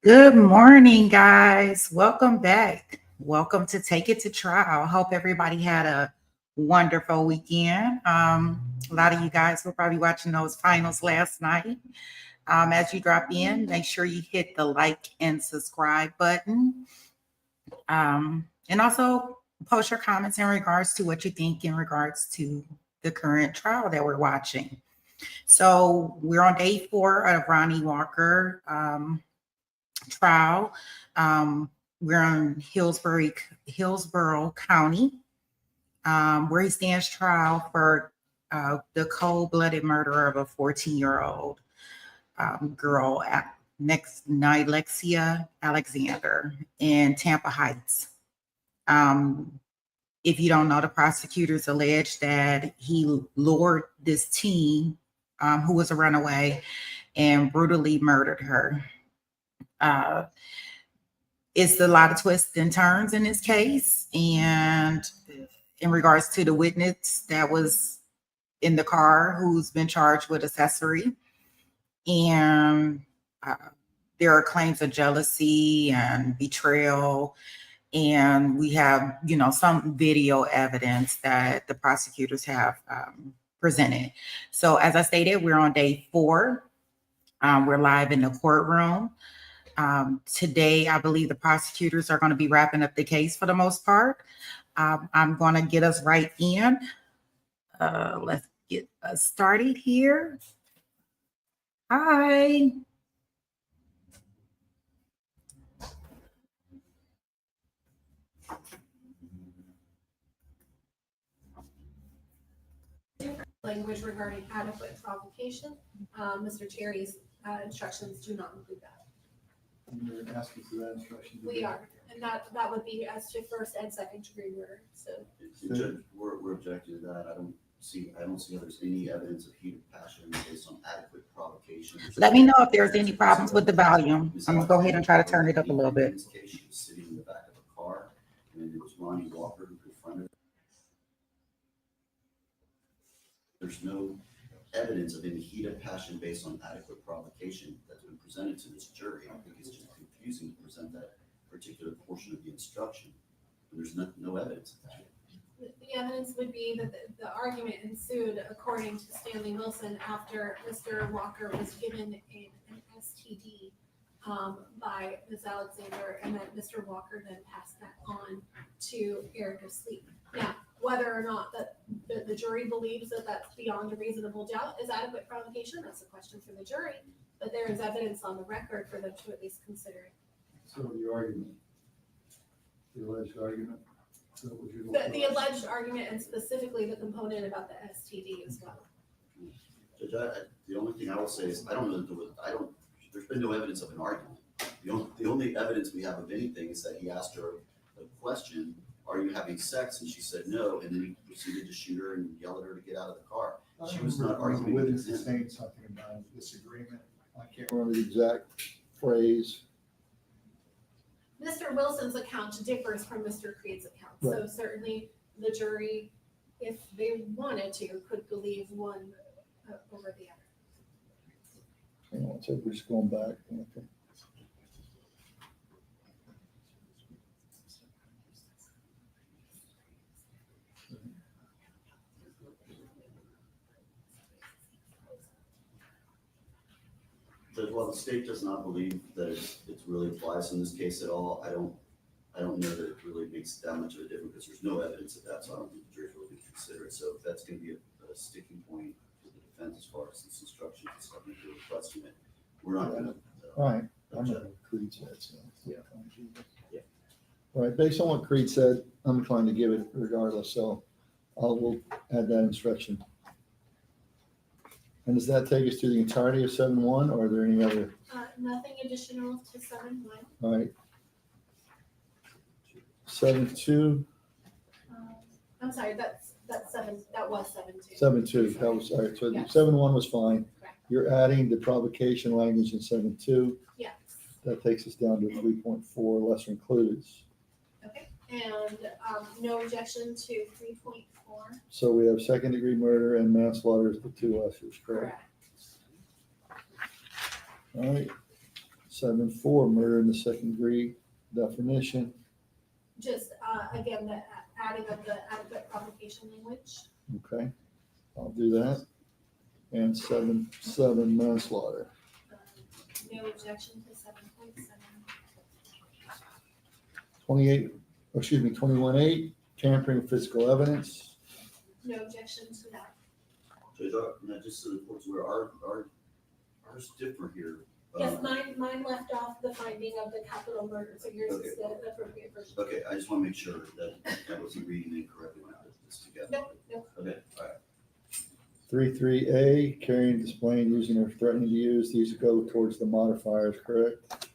Good morning, guys. Welcome back. Welcome to Take It to Trial. Hope everybody had a wonderful weekend. A lot of you guys were probably watching those finals last night. As you drop in, make sure you hit the like and subscribe button. And also post your comments in regards to what you think in regards to the current trial that we're watching. So we're on day 4 of Ronny Walker trial. We're in Hillsborough County, where he stands trial for the cold-blooded murder of a 14-year-old girl, Nilexia Alexander, in Tampa Heights. If you don't know, the prosecutors allege that he lured this teen who was a runaway and brutally murdered her. It's a lot of twists and turns in this case. And in regards to the witness that was in the car who's been charged with accessory, and there are claims of jealousy and betrayal. And we have, some video evidence that the prosecutors have presented. So as I stated, we're on day 4. We're live in the courtroom. Today, I believe the prosecutors are going to be wrapping up the case for the most part. I'm going to get us right in. Let's get us started here. Hi. Language regarding adequate provocation. Mr. Terry's instructions do not include that. You're asking for that instruction? We are, and that would be as to first and second degree murder. So Judge, we're objecting to that. I don't see if there's any evidence of heated passion based on adequate provocation. Let me know if there's any problems with the volume. I'm going to go ahead and try to turn it up a little bit. In this case, she was sitting in the back of a car, and it was Ronny Walker who confronted her. There's no evidence of any heated passion based on adequate provocation that's been presented to this jury. I think it's just confusing to present that particular portion of the instruction. And there's no evidence of that. the evidence would be that the argument ensued according to Stanley Wilson after Mr. Walker was given an STD by Ms. Alexander, and that Mr. Walker then passed that on to Erica Sleep. Now, whether or not that the jury believes that that's beyond a reasonable doubt is adequate provocation, that's a question for the jury, but there is evidence on the record for them to at least consider it. So the argument, the alleged argument? The alleged argument, and specifically the component about the STD as well. Judge, the only thing I will say is, I don't know there's been no evidence of an argument. The only evidence we have of anything is that he asked her a question, are you having sex? And she said no, and then he proceeded to shoot her and yell at her to get out of the car. She was not arguing with him. Saying something about disagreement. I can't remember the exact phrase. Mr. Wilson's account differs from Mr. Creed's account. Right. So certainly the jury, if they wanted to, could believe one over the other. Hang on, so we're just going back. Okay. Judge, while the state does not believe that it really applies in this case at all, I don't know that it really makes that much of a difference because there's no evidence of that, so I don't think the jury's really going to consider it. So if that's going to be a sticking point for the defense as far as this instruction is something to requesting it, we're not going to. All right, I'm not what Creed said, so. Yeah. Yeah. All right, based on what Creed said, I'm inclined to give it regardless, so we'll add that instruction. And does that take us to the entirety of 7-1, or are there any other? Nothing additional to 7-1. All right. 7-2. I'm sorry, that's 7. That was 7-2. 7-2. That was, all right. So Yes. 7-1 was fine. Correct. You're adding the provocation language in 7-2. Yes. That takes us down to 3.4, lesser includes. Okay. And no objection to 3.4. So we have second degree murder and manslaughter as the two lessers, correct? Correct. All right. 7.4, murder in the second degree definition. Just, again, the adding of the adequate provocation language. Okay, I'll do that. And 7.7, manslaughter. No objection to 7.7. 21.8, tampering with physical evidence. No objection to that. Judge, now just so the court's aware, ours differ here. Yes, mine left off the finding of the capital murder, so yours is the appropriate version. Okay, I just want to make sure that I wasn't reading incorrectly when I put this together. No. Okay, all right. 3.3a, carrying, displaying, using, or threatening to use. These go towards the modifiers, correct?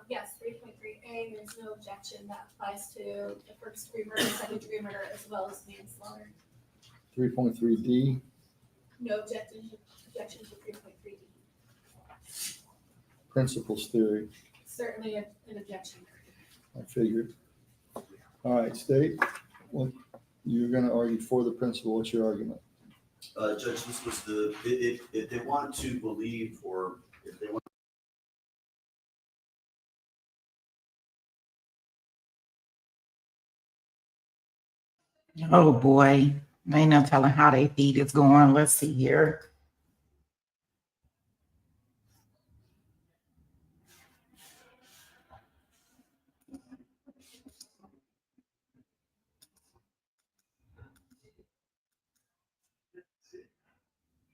Yes, 3.3a, there's no objection. That applies to the first degree murder, second degree murder, as well as manslaughter. 3.3d, No objection to 3.3d. principles theory. Certainly an objection. I figured. All right, state, well, you're gonna argue for the principle. What's your argument? Judge, this was if they want to believe, or if they want. Oh, boy. Ain't no telling how they feed is going. Let's see here.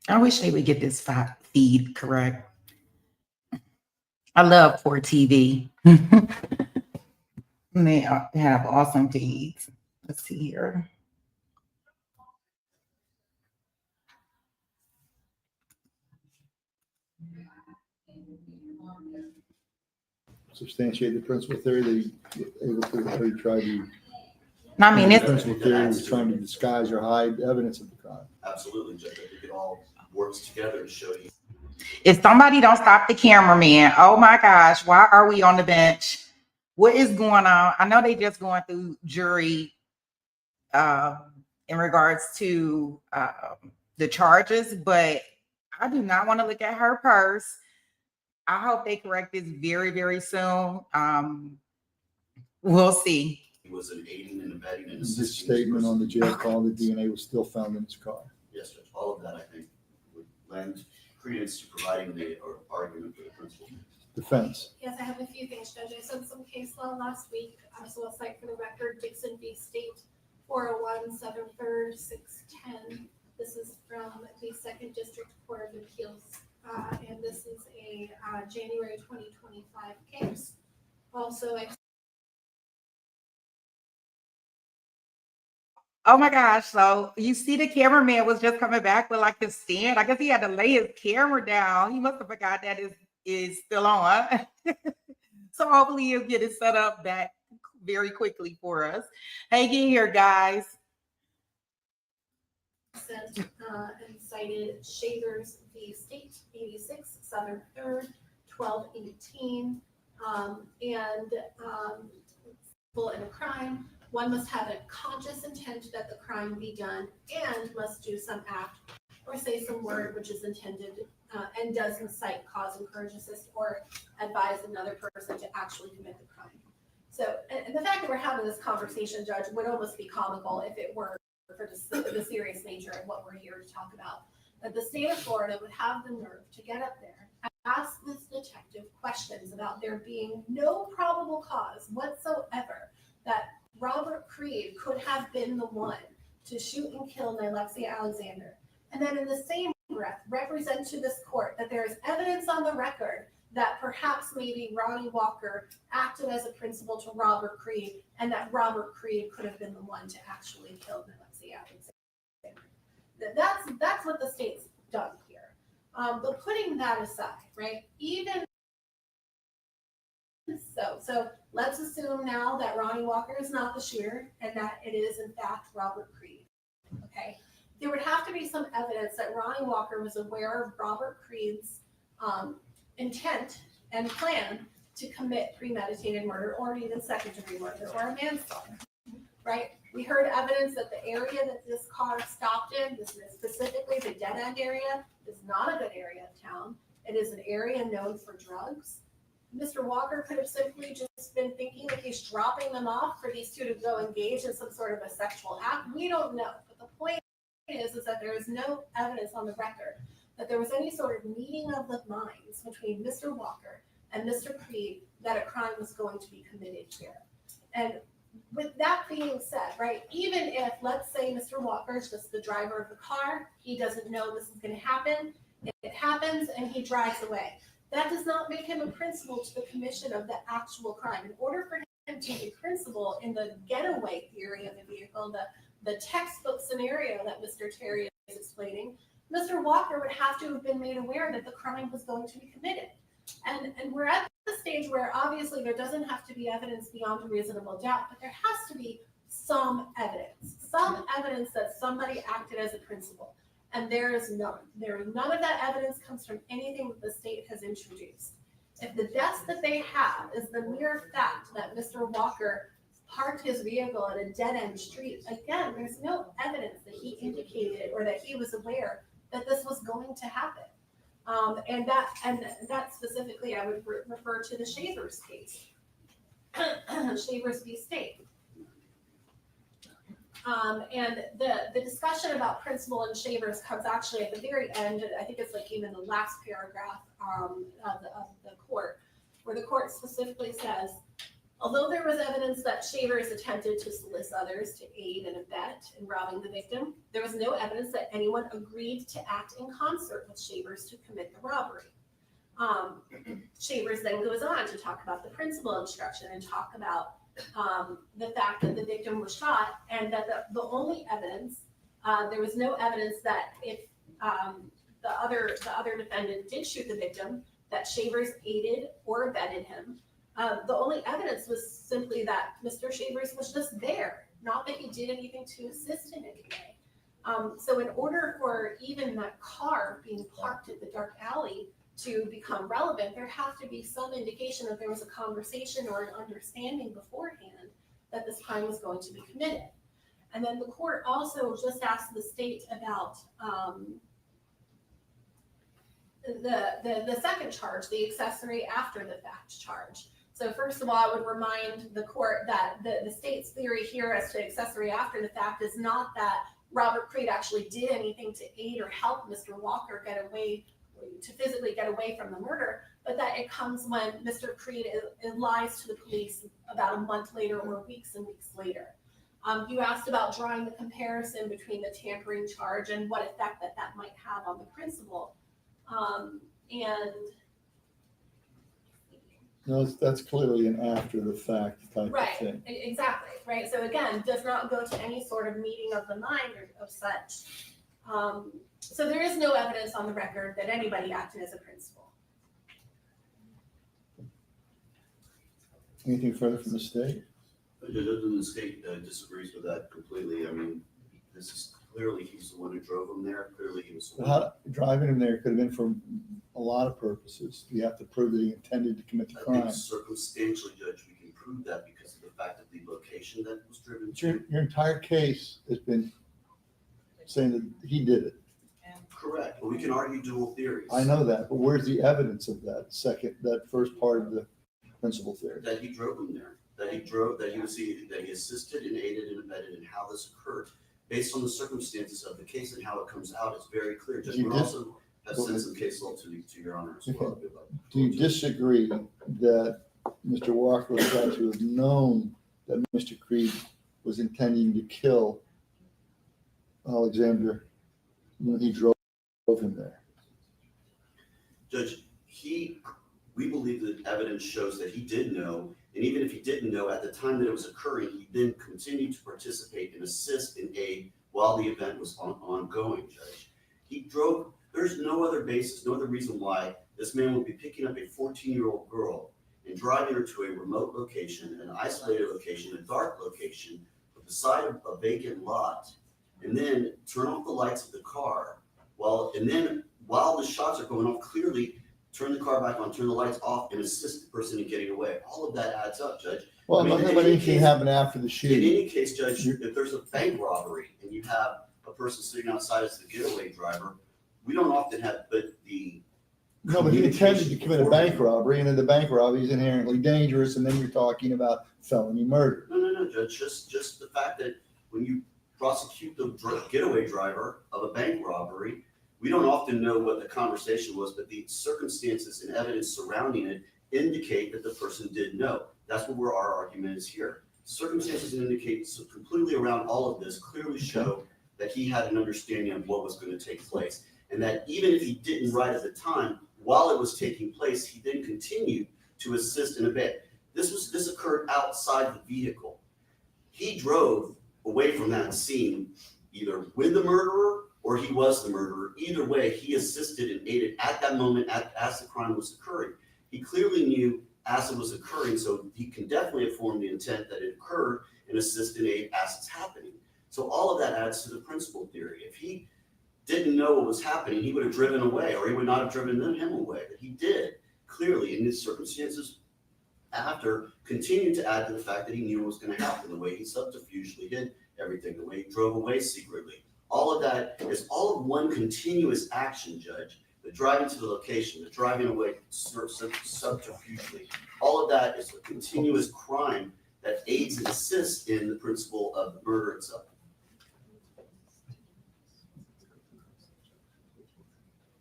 I wish they would get this feed correct. I love poor TV. They have awesome feeds. Let's see here. Substantiate the principle theory, they able to, or you try to. I mean, The it's principle theory was trying to disguise or hide evidence of the crime. Absolutely, Judge. I think it all works together to show you. if somebody don't stop the cameraman, oh my gosh, why are we on the bench? What is going on? I know they just going through jury in regards to the charges, but I do not want to look at her purse. I hope they correct this very, very soon. We'll see. He was an aiding and abetting and His assisting. statement on the jail call, the DNA was still found in his car. Yes, Judge. All of that, I think, would lend credence to providing the argument for the principle. Defense. Yes, I have a few things, Judge. I sent some case law last week. So I'll cite for the record Dixon v. State 401 7 3rd 610. This is from the 2nd District Court of Appeals. And this is a January 2025 case. Also, Oh my gosh. So you see the cameraman was just coming back with like his stand. I guess he had to lay his camera down. He must have forgot that is still on. So hopefully he'll get it set up back very quickly for us. Hang in here, guys. sent and cited Shavers v. State 86 7 3rd 1218. In a crime, one must have a conscious intent that the crime be done and must do some act or say some word which is intended and does incite, cause, encourage, assist, or advise another person to actually commit the crime. So, and the fact that we're having this conversation, Judge, would almost be comical if it were for the serious nature of what we're here to talk about. That the state of Florida would have the nerve to get up there and ask this detective questions about there being no probable cause whatsoever that Robert Creed could have been the one to shoot and kill Nilexia Alexander. And then in the same breath, represent to this court that there is evidence on the record that perhaps maybe Ronny Walker acted as a principal to Robert Creed and that Robert Creed could have been the one to actually kill Nilexia Alexander. That's what the state's done here. But putting that aside, right, even so let's assume now that Ronny Walker is not the shooter and that it is in fact Robert Creed, okay? There would have to be some evidence that Ronny Walker was aware of Robert Creed's intent and plan to commit premeditated murder or even second-degree murder or a manslaughter, right? We heard evidence that the area that this car stopped in, this is specifically the dead-end area, is not a good area of town. It is an area known for drugs. Mr. Walker could have simply just been thinking that he's dropping them off for these two to go engage in some sort of a sexual act. We don't know. But the point is that there is no evidence on the record that there was any sort of meeting of the minds between Mr. Walker and Mr. Creed that a crime was going to be committed here. And with that being said, right, even if, let's say, Mr. Walker is just the driver of the car, he doesn't know this is going to happen, it happens, and he drives away. That does not make him a principal to the commission of the actual crime. In order for him to be principal in the getaway theory of the vehicle, the textbook scenario that Mr. Terry is explaining, Mr. Walker would have to have been made aware that the crime was going to be committed. And we're at the stage where obviously there doesn't have to be evidence beyond a reasonable doubt, but there has to be some evidence that somebody acted as a principal. And there is none. None of that evidence comes from anything that the state has introduced. If the best that they have is the mere fact that Mr. Walker parked his vehicle at a dead-end street, again, there's no evidence that he indicated or that he was aware that this was going to happen. And that specifically, I would refer to the Shavers case, Shavers v. State. And the discussion about principal and Shavers comes actually at the very end. I think it's like even the last paragraph of the court, where the court specifically says, although there was evidence that Shavers attempted to solicit others to aid and abet in robbing the victim, there was no evidence that anyone agreed to act in concert with Shavers to commit the robbery. Shavers then goes on to talk about the principal instruction and talk about the fact that the victim was shot, and that the only evidence, there was no evidence that if the other defendant did shoot the victim, that Shavers aided or abetted him. The only evidence was simply that Mr. Shavers was just there, not that he did anything to assist in any way. So in order for even that car being parked at the dark alley to become relevant, there have to be some indication that there was a conversation or an understanding beforehand that this crime was going to be committed. And then the court also just asked the state about the second charge, the accessory after the fact charge. So first of all, I would remind the court that the state's theory here as to accessory after the fact is not that Robert Creed actually did anything to aid or help Mr. Walker to physically get away from the murder, but that it comes when Mr. Creed lies to the police about a month later or weeks and weeks later. You asked about drawing the comparison between the tampering charge and what effect that might have on the principal. No, that's clearly an after the fact type of Right, thing. exactly, right? So again, does not go to any sort of meeting of the mind or of such. So there is no evidence on the record that anybody acted as a principal. Anything further from the state? The state disagrees with that completely. I mean, this is clearly he's the one who drove him there. Clearly he was the one. Driving him there could have been for a lot of purposes. You have to prove that he intended to commit the I crime. think circumstantially, Judge, we can prove that because of the fact of the location that was driven But to. your entire case has been saying that he did it. Correct, but we can argue dual theories. I know that, but where's the evidence of that first part of the principal theory? That he drove him there, that he assisted and aided and abetted in how this occurred. Based on the circumstances of the case and how it comes out, it's very clear. Judge, we also have sent some case law to your honor as well. Do you disagree that Mr. Walker was trying to have known that Mr. Creed was intending to kill Alexander when he drove him there? Judge, we believe that evidence shows that he did know, and even if he didn't know at the time that it was occurring, he then continued to participate and assist and aid while the event was ongoing, Judge. He drove, there's no other basis, no other reason why this man would be picking up a 14-year-old girl and driving her to a remote location, an isolated location, a dark location, beside a vacant lot, and then turn off the lights of the car, while the shots are going off, clearly turn the car back on, turn the lights off, and assist the person in getting away. All of that adds up, Judge. Well, I mean, I'm not in about any anything case- happened after the In shooting. any case, Judge, if there's a bank robbery and you have a person sitting outside as the getaway driver, we don't often have, but the No, but he intended to commit a bank robbery, and then the bank robbery is inherently dangerous, and then you're talking about felony murder. No, Judge, just the fact that when you prosecute the getaway driver of a bank robbery, we don't often know what the conversation was, but the circumstances and evidence surrounding it indicate that the person did know. That's where our argument is here. Circumstances indicate so completely around all of this clearly show that he had an understanding of what was going to take place. And that even if he didn't right at the time, while it was taking place, he then continued to assist and abet. This occurred outside the vehicle. He drove away from that scene either with the murderer or he was the murderer. Either way, he assisted and aided at that moment as the crime was occurring. He clearly knew as it was occurring, so he can definitely have formed the intent that it occurred and assist and aid as it's happening. So all of that adds to the principal theory. If he didn't know what was happening, he would have driven away, or he would not have driven him away. But he did, clearly, in his circumstances after, continued to add to the fact that he knew what was going to happen, the way he subterfugely hid everything, the way he drove away secretly. All of that is all of one continuous action, Judge. The driving to the location, the driving away subterfugely. All of that is a continuous crime that aids and assists in the principle of the murder itself.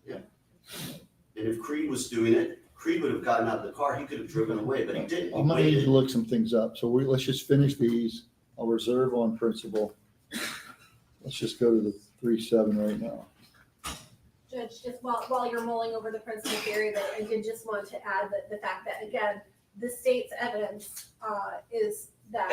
And if Creed was doing it, Creed would have gotten out of the car. He could have driven away, but he didn't. I'm gonna need to look some things up, so let's just finish these. I'll reserve on principle. Let's just go to the 3-7 right now. Judge, just while you're mulling over the principal theory, that I did just want to add that the fact that, again, the state's evidence is that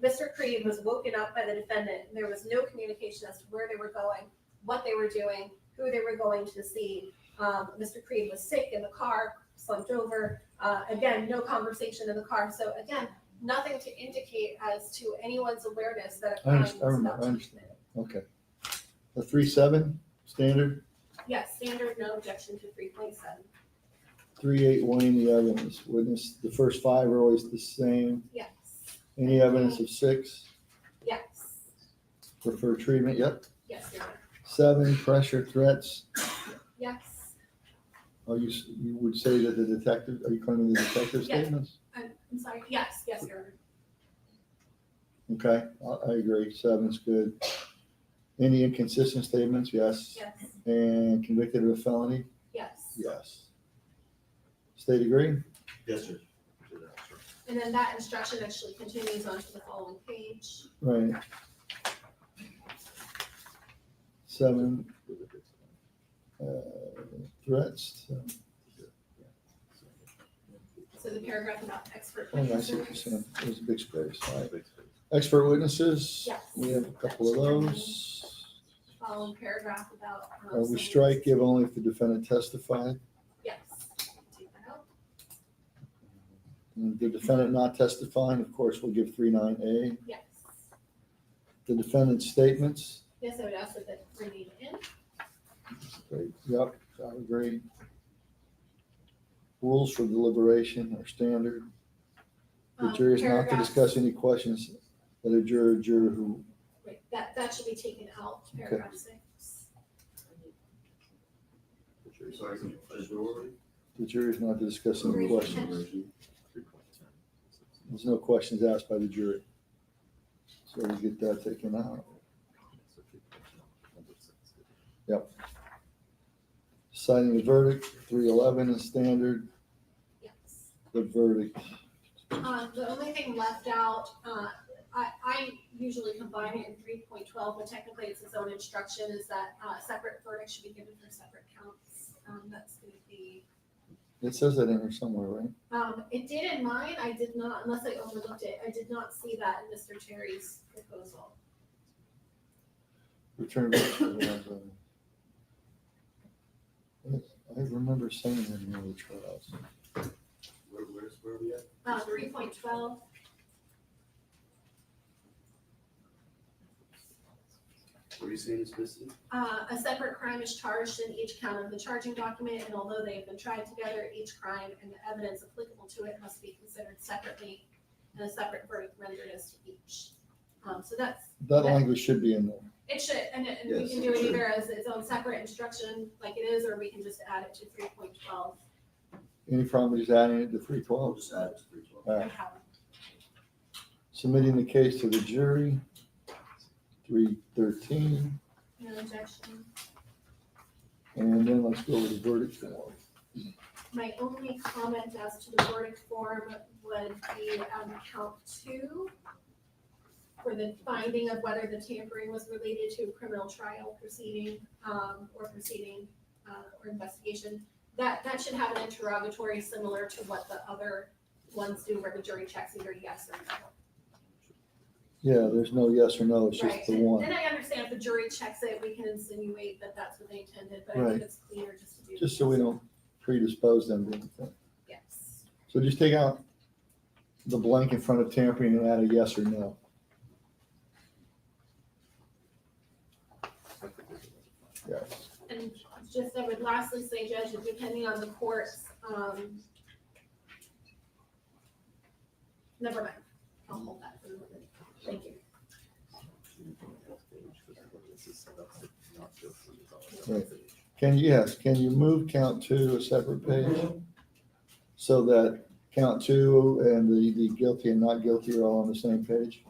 Mr. Creed was woken up by the defendant. There was no communication as to where they were going, what they were doing, who they were going to see. Mr. Creed was sick in the car, slumped over. Again, no conversation in the car. So again, nothing to indicate as to anyone's awareness that a crime was about to be committed. Okay. The 3-7 standard, Yes, standard, no objection to 3.7. 3-8 weighing the evidence. Witness, the first 5 are always the same. Yes, Any evidence of 6? yes, Prefer treatment, yep. yes, Your Honor. 7, pressure, threats. Yes, You would say that the detective, are you claiming the detective Yes. statements? I'm sorry. Yes, Your Honor. Okay, I agree. 7's good. Any inconsistent statements? Yes. Yes, And convicted of a felony? yes. Yes. State agree? Yes, sir. And then that instruction actually continues on to the following page. Right. 7, threats. So the paragraph about expert Oh, I see what you're witnesses. saying. There's a big space. All right. Expert witnesses. Yes. We have a couple of those. Following paragraph about. We someone- strike give only if the defendant testified. Yes. Take that out. And the defendant not testifying, of course, we'll give 3-9A. Yes. The defendant's statements. Yes, I would ask that that remain in. Great. Yep, I agree. Rules for deliberation are standard. The jury is not to Paragraphs- discuss any questions that a juror who, Right, that should be taken out, paragraph 6. Sorry, Judge Norwood? the jury is not to discuss any Three. questions. There's no questions asked by the jury. So we get that taken out. Yep. Citing the verdict, 3-11 is standard. Yes. The verdict, The only thing left out, I usually combine it in 3.12, but technically it's its own instruction, is that separate verdict should be given for separate counts. That's going to be, it says that in there somewhere, right? it did in mine, I did not, unless I overlooked it, I did not see that in Mr. Terry's proposal. Return. I remember saying that in the other trials. Where are we at? 3.12, What are you saying is missing? a separate crime is charged in each count of the charging document, and although they have been tried together, each crime and the evidence applicable to it must be considered separately, and a separate verdict rendered as to each. So that's, That language should be in there. it should, and we Yes, can do it it should. either as its own separate instruction like it is, or we can just add it to 3.12. Any problem with just adding it to I'll 312? just add it to 312. All right. Submitting the case to the jury, 313, No objection. and then let's go with the verdict form. My only comment as to the verdict form would be count 2 for the finding of whether the tampering was related to a criminal trial proceeding, or investigation. That should have an interrogatory similar to what the other ones do, where the jury checks either yes or no. Yeah, there's no yes or no, it's just Right, the and one. I understand if the jury checks it, we can insinuate that that's what they intended, but I Right. think it's cleaner just to do. Just so we don't predispose them to anything. Yes. So just take out the blank in front of tampering and add a yes or no. Yes. And just, I would lastly say, Judge, that depending on the court's, never mind, I'll hold that for a moment. Thank you. Right. Can you move count 2 a separate page? So that count 2 and the guilty and not guilty are all on the same page?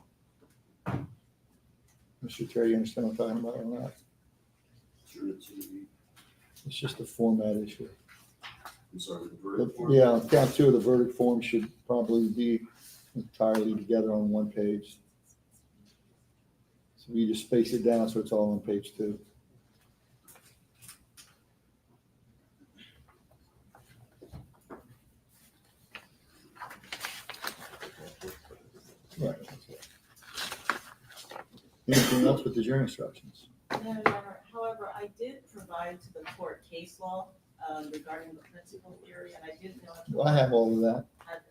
Mr. Terry, you understand what I'm talking about or not? Sure, it's gonna be, It's just a format issue. I'm sorry, the verdict form. Yeah, count 2 of the verdict form should probably be entirely together on one page. So we just space it down so it's all on page 2. Right. Anything else with the jury instructions? No, however, I did provide to the court case law regarding the principal theory, and I didn't know. Well, I have all of that,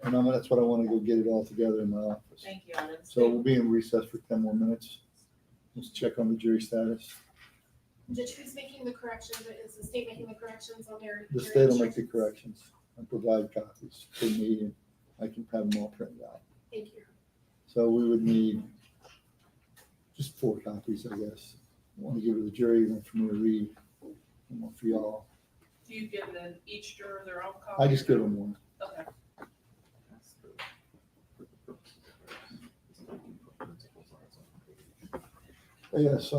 and that's what I want to go get it all together in my office. Thank you, Adam. So we'll be in recess for 10 more minutes. Let's check on the jury status. Judge, who's making the corrections? Is the state making the corrections on their? The their state will make the instructions? corrections and provide copies to me, and I can have them all printed out. Thank you. So we would need just 4 copies, I guess. One to give to the jury, one for me to read, and one for y'all. Do you give them each juror their own copy? I just give them one. Okay. Yes,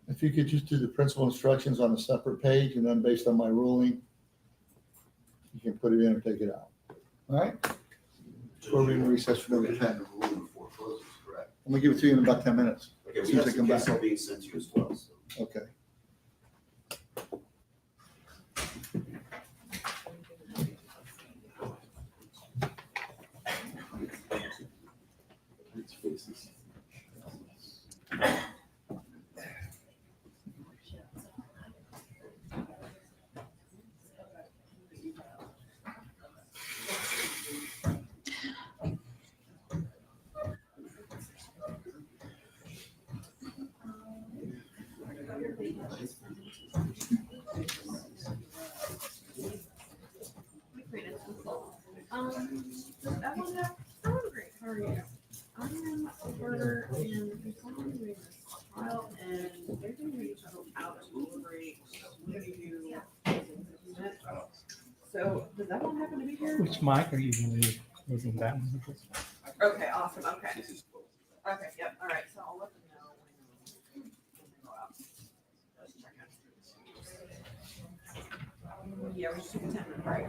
if you could just do the principal instructions on a separate page, and then based on my ruling, you can put it in or take it out. All right? We're in recess for We're number gonna 10. have the ruling before it closes, correct? I'm gonna give it to you in about 10 minutes. Okay, As we soon have as I some come case back. law being sent to you as well, so. Okay. That one, I'm great. How are you? I'm over in Well, and they're going to reach out to break. So does that one happen to be here? Which mic are you going to use? Using that one? Okay, awesome, okay. Okay, yep, all right, so I'll let them know when they go out. Just check it. Yeah, we should take a 10-minute break.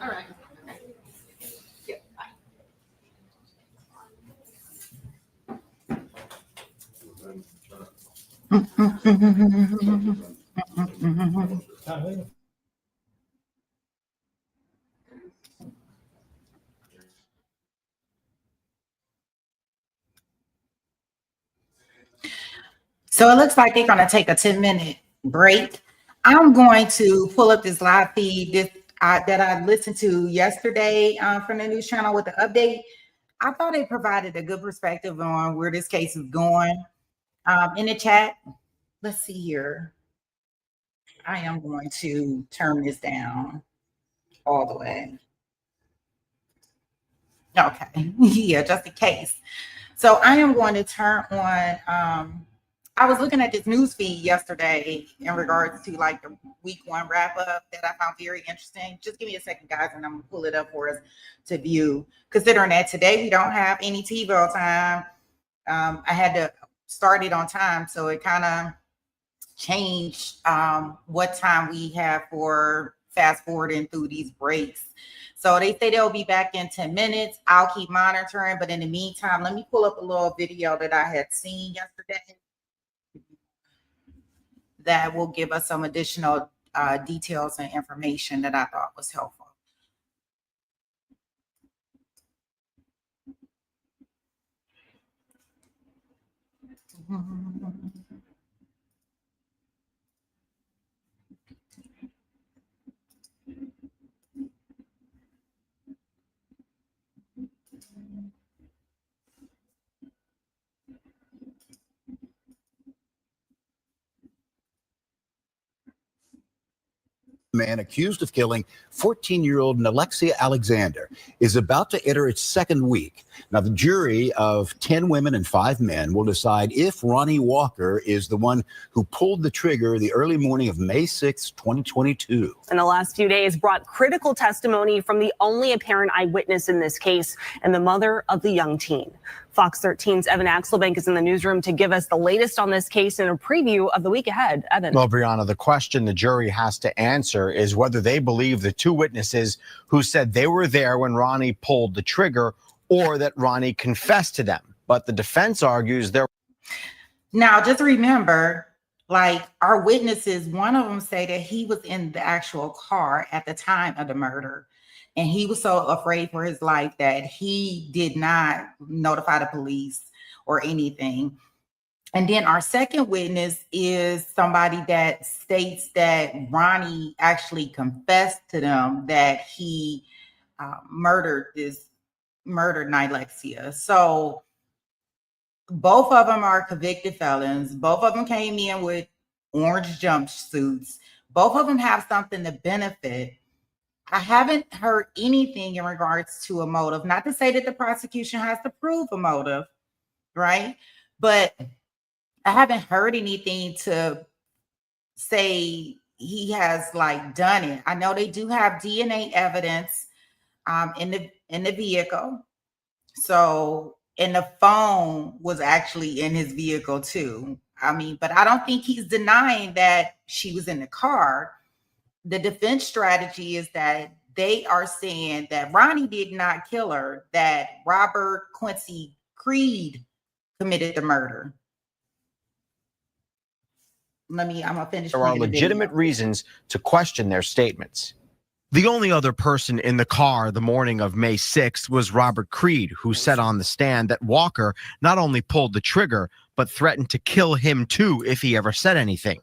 All right. Okay. Yep, bye. So it looks like they're going to take a 10-minute break. I'm going to pull up this live feed that I listened to yesterday from the news channel with the update. I thought it provided a good perspective on where this case is going. In the chat, let's see here. I am going to turn this down all the way. Okay, yeah, just in case. So I am going to turn on, I was looking at this news feed yesterday in regards to like the week 1 wrap up that I found very interesting. Just give me a second, guys, and I'm gonna pull it up for us to view. Considering that today we don't have any TiVo time, I had to start it on time, so it kind of changed what time we have for fast forwarding through these breaks. So they say they'll be back in 10 minutes. I'll keep monitoring, but in the meantime, let me pull up a little video that I had seen yesterday that will give us some additional details and information that I thought was helpful. Man accused of killing 14-year-old Nilexia Alexander is about to enter its second week. Now, the jury of 10 women and 5 men will decide if Ronny Walker is the one who pulled the trigger the early morning of May 6, 2022. In the last few days, brought critical testimony from the only apparent eyewitness in this case and the mother of the young teen. Fox 13's Evan Axelbank is in the newsroom to give us the latest on this case and a preview of the week ahead. Evan. Well, Brianna, the question the jury has to answer is whether they believe the 2 witnesses who said they were there when Ronny pulled the trigger or that Ronny confessed to them. But the defense argues there. Now, just remember, like our witnesses, one of them say that he was in the actual car at the time of the murder. And he was so afraid for his life that he did not notify the police or anything. And then our second witness is somebody that states that Ronny actually confessed to them that he murdered Nilexia. So both of them are convicted felons. Both of them came in with orange jumpsuits. Both of them have something to benefit. I haven't heard anything in regards to a motive. Not to say that the prosecution has to prove a motive, right? But I haven't heard anything to say he has like done it. I know they do have DNA evidence in the vehicle. So, and the phone was actually in his vehicle too. I mean, but I don't think he's denying that she was in the car. The defense strategy is that they are saying that Ronny did not kill her, that Robert Quincy Creed committed the murder. I'm gonna finish. There are legitimate reasons to question their statements. The only other person in the car the morning of May 6th was Robert Creed, who said on the stand that Walker not only pulled the trigger, but threatened to kill him too if he ever said anything.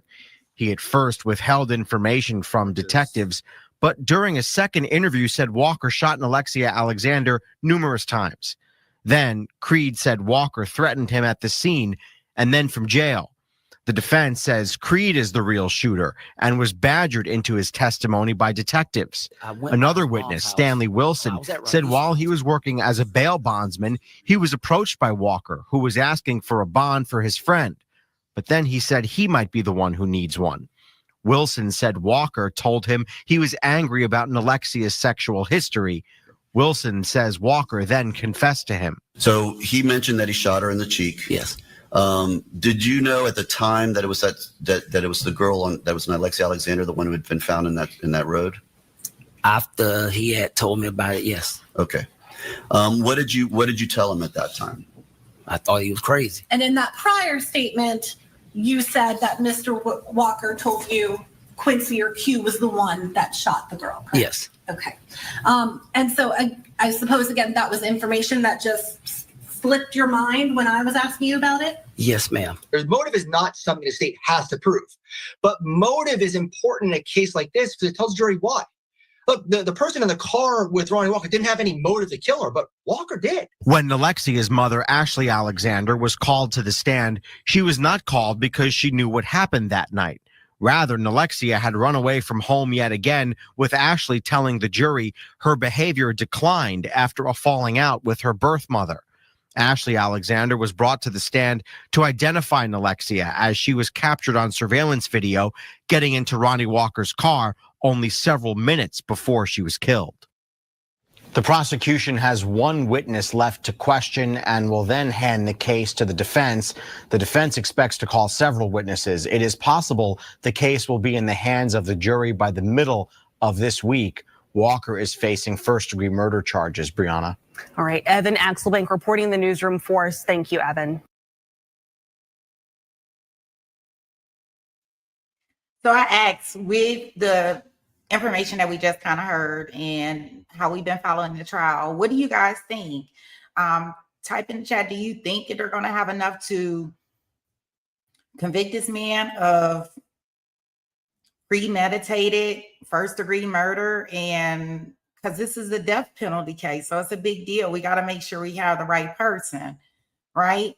He at first withheld information from detectives, but during a second interview said Walker shot Nilexia Alexander numerous times. Then Creed said Walker threatened him at the scene and then from jail. The defense says Creed is the real shooter and was badgered into his testimony by detectives. Another witness, Stanley Wilson, said while he was working as a bail bondsman, he was approached by Walker, who was asking for a bond for his friend. But then he said he might be the one who needs one. Wilson said Walker told him he was angry about Nilexia's sexual history. Wilson says Walker then confessed to him. So he mentioned that he shot her in the cheek. Yes. Did you know at the time that it was that it was the girl that was Nilexia Alexander, the one who had been found in that road? After he had told me about it, yes. Okay. What did you tell him at that time? I thought he was crazy. And in that prior statement, you said that Mr. Walker told you Quincy or Q was the one that shot the girl, correct? Yes. Okay. And so I suppose, again, that was information that just slipped your mind when I was asking you about it? Yes, ma'am. Motive is not something the state has to prove, but motive is important in a case like this because it tells the jury why. Look, the person in the car with Ronny Walker didn't have any motive to kill her, but Walker did. When Nilexia's mother, Ashley Alexander, was called to the stand, she was not called because she knew what happened that night. Rather, Nilexia had run away from home yet again, with Ashley telling the jury her behavior declined after a falling out with her birth mother. Ashley Alexander was brought to the stand to identify Nilexia as she was captured on surveillance video getting into Ronny Walker's car only several minutes before she was killed. The prosecution has one witness left to question and will then hand the case to the defense. The defense expects to call several witnesses. It is possible the case will be in the hands of the jury by the middle of this week. Walker is facing first-degree murder charges, Brianna. All right, Evan Axelbank reporting in the newsroom for us. Thank you, Evan. So I asked, with the information that we just kind of heard and how we've been following the trial, what do you guys think? Type in the chat, do you think that they're going to have enough to convict this man of premeditated first-degree murder? And because this is a death penalty case, so it's a big deal. We got to make sure we have the right person, right?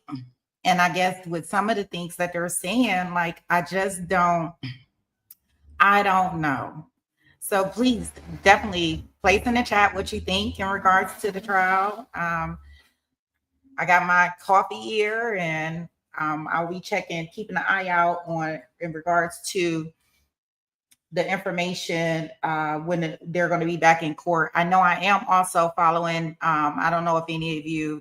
And I guess with some of the things that they're saying, like, I don't know. So please definitely place in the chat what you think in regards to the trial. I got my coffee here, and I'll be keeping an eye out in regards to the information when they're going to be back in court. I know I am also following, I don't know if any of you,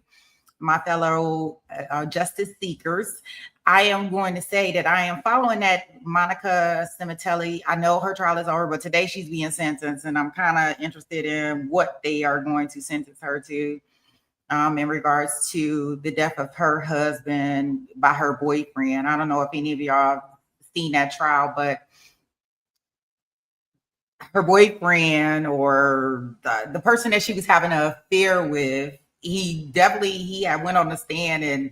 my fellow justice seekers, I am going to say that I am following that Monica Cimitelli. I know her trial is over, but today she's being sentenced, and I'm kind of interested in what they are going to sentence her to in regards to the death of her husband by her boyfriend. I don't know if any of y'all seen that trial, but her boyfriend, or the person that she was having an affair with, he had went on the stand and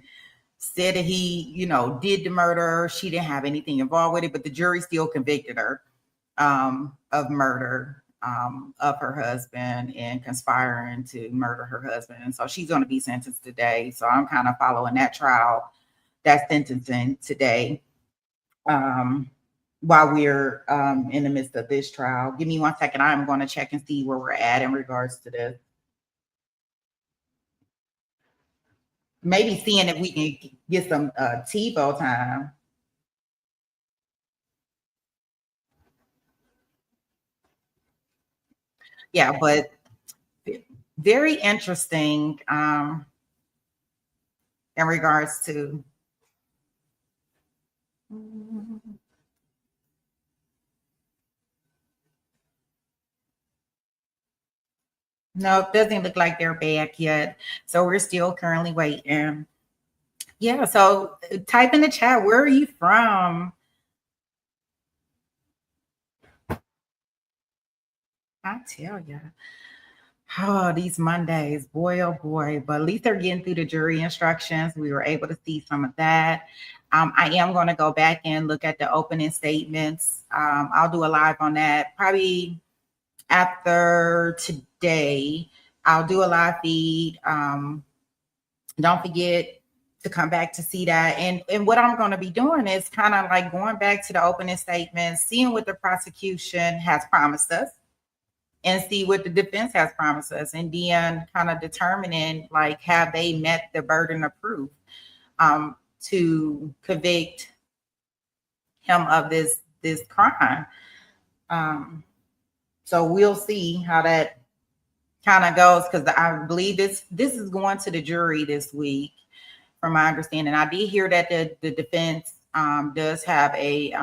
said that he, did the murder. She didn't have anything involved with it, but the jury still convicted her of murder of her husband and conspiring to murder her husband. And so she's going to be sentenced today. So I'm kind of following that trial, that sentencing today, while we're in the midst of this trial. Give me 1 second. I'm going to check and see where we're at in regards to this. Maybe seeing if we can get some TiVo time. Yeah, but very interesting in regards to. No, it doesn't look like they're back yet. So we're still currently waiting. Yeah, so type in the chat, where are you from? I tell you. Oh, these Mondays, boy, oh boy. But at least they're getting through the jury instructions. We were able to see some of that. I am going to go back and look at the opening statements. I'll do a live on that probably after today. I'll do a live feed. Don't forget to come back to see that. And what I'm going to be doing is kind of like going back to the opening statements, seeing what the prosecution has promised us and see what the defense has promised us, and then kind of determining, like, have they met the burden of proof to convict him of this crime. So we'll see how that kind of goes, because I believe this is going to the jury this week, from my understanding. I did hear that the defense does have a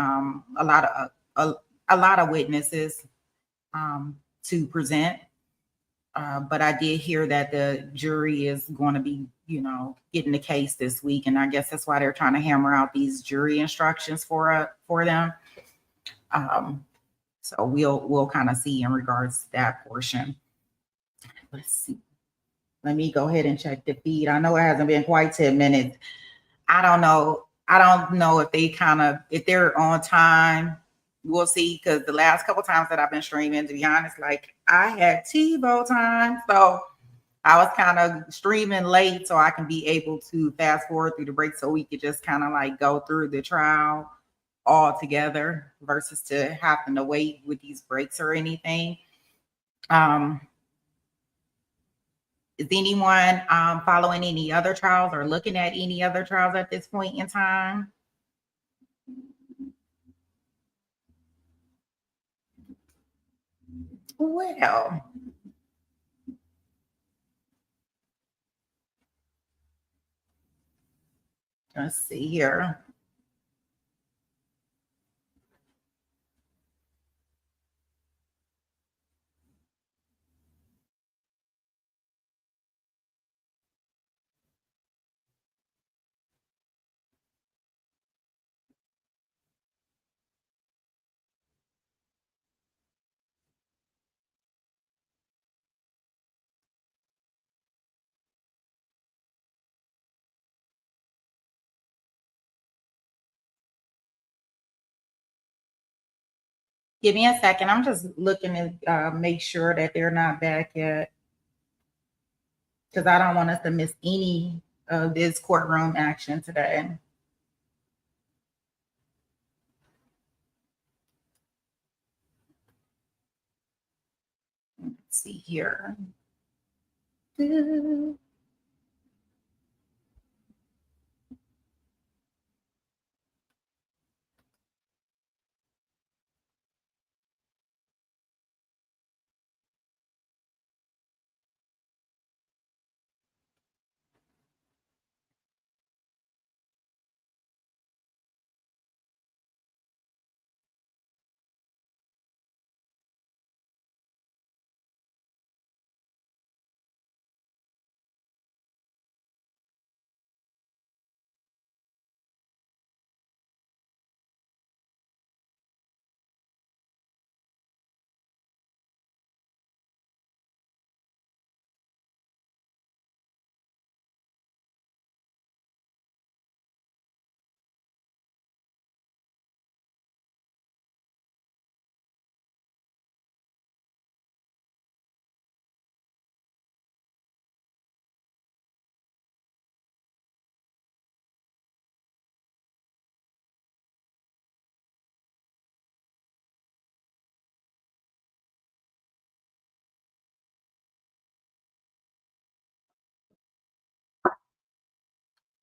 lot of witnesses to present, but I did hear that the jury is going to be, getting the case this week, and I guess that's why they're trying to hammer out these jury instructions for them. So we'll kind of see in regards to that portion. Let's see. Let me go ahead and check the feed. I know it hasn't been quite 10 minutes. I don't know if they're on time. We'll see, because the last couple times that I've been streaming, to be honest, like, I had TiVo time, so I was kind of streaming late so I can be able to fast forward through the break, so we could just kind of like go through the trial all together versus to having to wait with these breaks or anything. Is anyone following any other trials or looking at any other trials at this point in time? Well, let's see here. Give me a second. I'm just looking to make sure that they're not back yet, because I don't want us to miss any of this courtroom action today. Let's see here.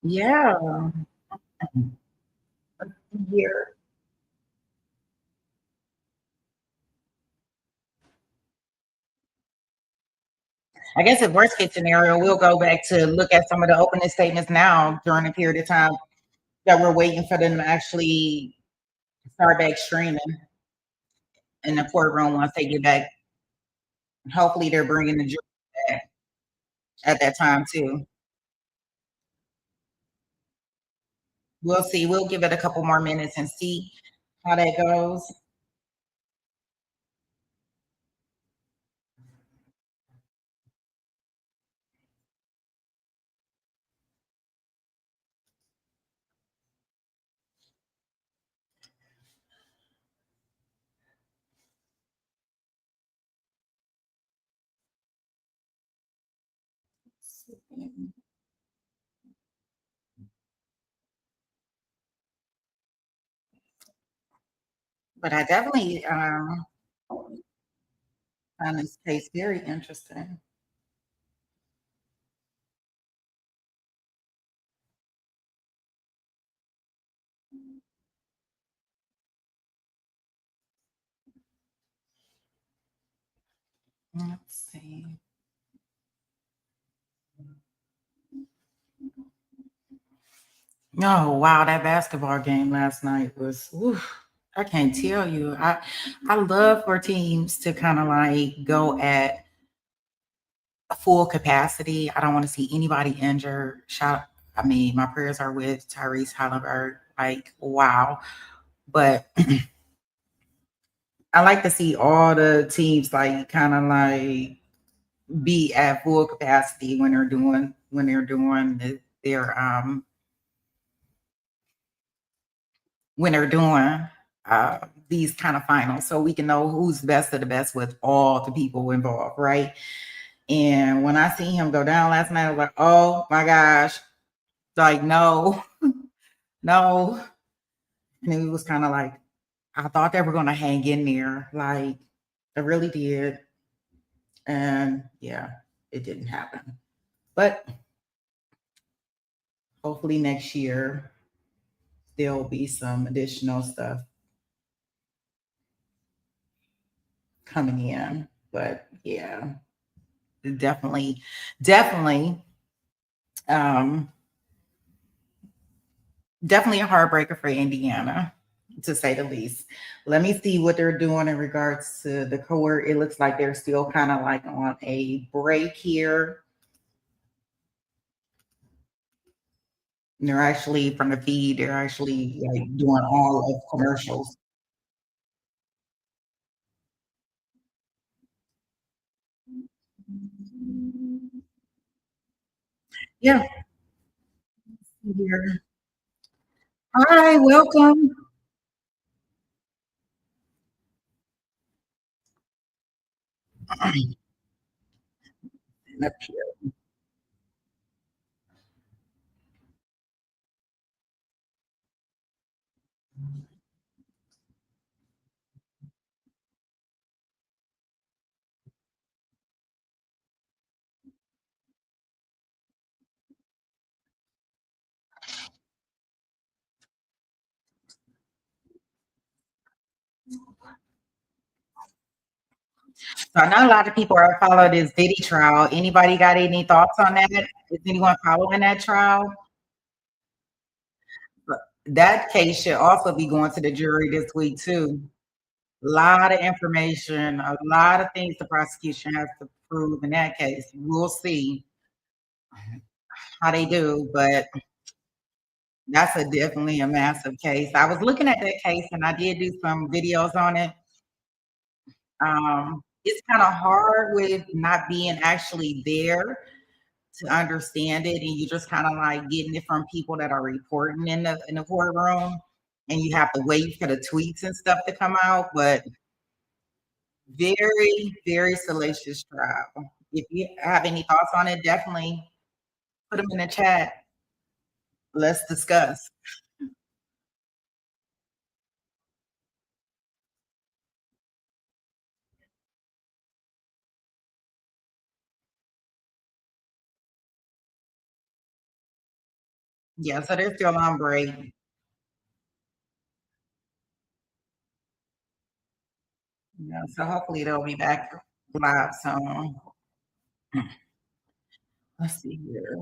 Yeah. Here. I guess if worst case scenario, we'll go back to look at some of the opening statements now during the period of time that we're waiting for them to actually start back streaming in the courtroom once they get back. Hopefully they're bringing the jury back at that time too. We'll see. We'll give it a couple more minutes and see how that goes. But I definitely find this case very interesting. Let's see. Oh wow, that basketball game last night was oof, I can't tell you. I love for teams to kind of like go at full capacity. I don't want to see anybody injured. I mean, my prayers are with Tyrese Halliburton. Like, wow. But I like to see all the teams like kind of like be at full capacity when they're doing their when they're doing these kind of finals, so we can know who's the best of the best with all the people involved, right? And when I seen him go down last night, I was like, oh my gosh, like no, no. And it was kind of like, I thought they were going to hang in there. Like, I really did. And yeah, it didn't happen. But hopefully next year, there'll be some additional stuff coming in. But yeah, definitely, um, definitely a heartbreaker for Indiana, to say the least. Let me see what they're doing in regards to the court. It looks like they're still kind of like on a break here. And they're actually from the feed, they're actually like doing all of commercials. Yeah. Here. Hi, welcome. Up here. So I know a lot of people are following this Diddy trial. Anybody got any thoughts on that? Is anyone following that trial? That case should also be going to the jury this week too. A lot of information, a lot of things the prosecution has to prove in that case. We'll see how they do, but that's definitely a massive case. I was looking at that case and I did do some videos on it. It's kind of hard with not being actually there to understand it, and you just kind of like getting it from people that are reporting in the courtroom, and you have to wait for the tweets and stuff to come out. But very, very salacious trial. If you have any thoughts on it, definitely put them in the chat. Let's discuss. Yeah, so they're still on break. Yeah, so hopefully they'll be back live soon. Let's see here.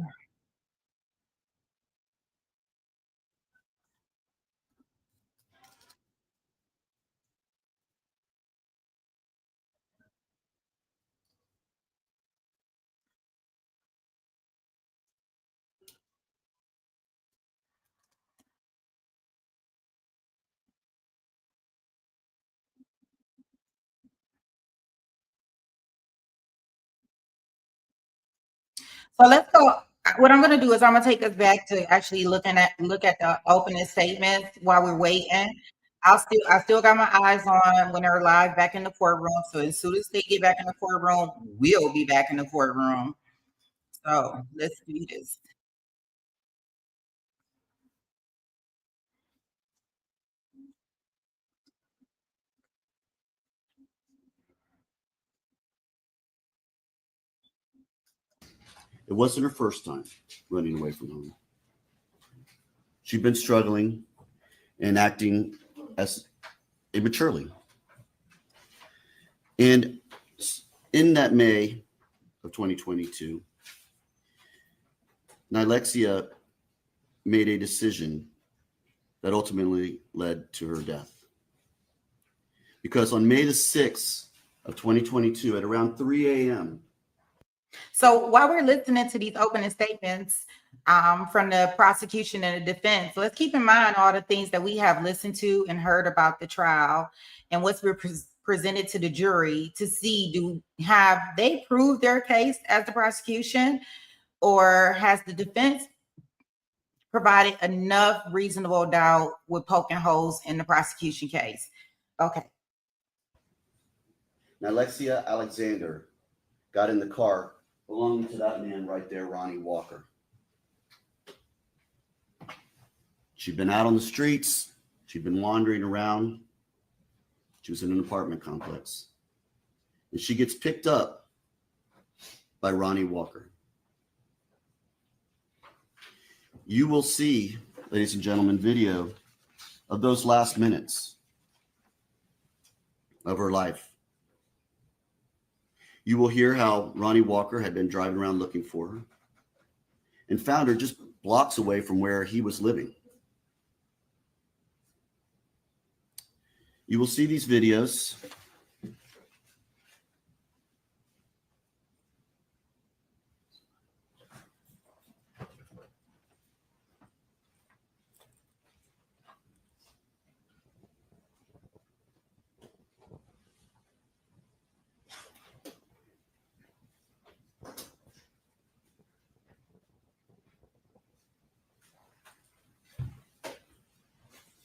So let's go. What I'm going to do is I'm going to take us back to actually look at the opening statements while we're waiting. I still got my eyes on when they're live back in the courtroom. So as soon as they get back in the courtroom, we'll be back in the courtroom. So let's do this. It wasn't her first time running away from home. She'd been struggling and acting as immaturely. And in that May of 2022, Nilexia made a decision that ultimately led to her death. Because on May the 6th of 2022 at around 3 a.m., So while we're listening to these opening statements from the prosecution and the defense, let's keep in mind all the things that we have listened to and heard about the trial and what's been presented to the jury to see, have they proved their case as the prosecution, or has the defense provided enough reasonable doubt with poking holes in the prosecution case? Okay. Nilexia Alexander got in the car belonging to that man right there, Ronny Walker. She'd been out on the streets. She'd been wandering around. She was in an apartment complex. And she gets picked up by Ronny Walker. You will see, ladies and gentlemen, video of those last minutes of her life. You will hear how Ronny Walker had been driving around looking for her and found her just blocks away from where he was living. You will see these videos.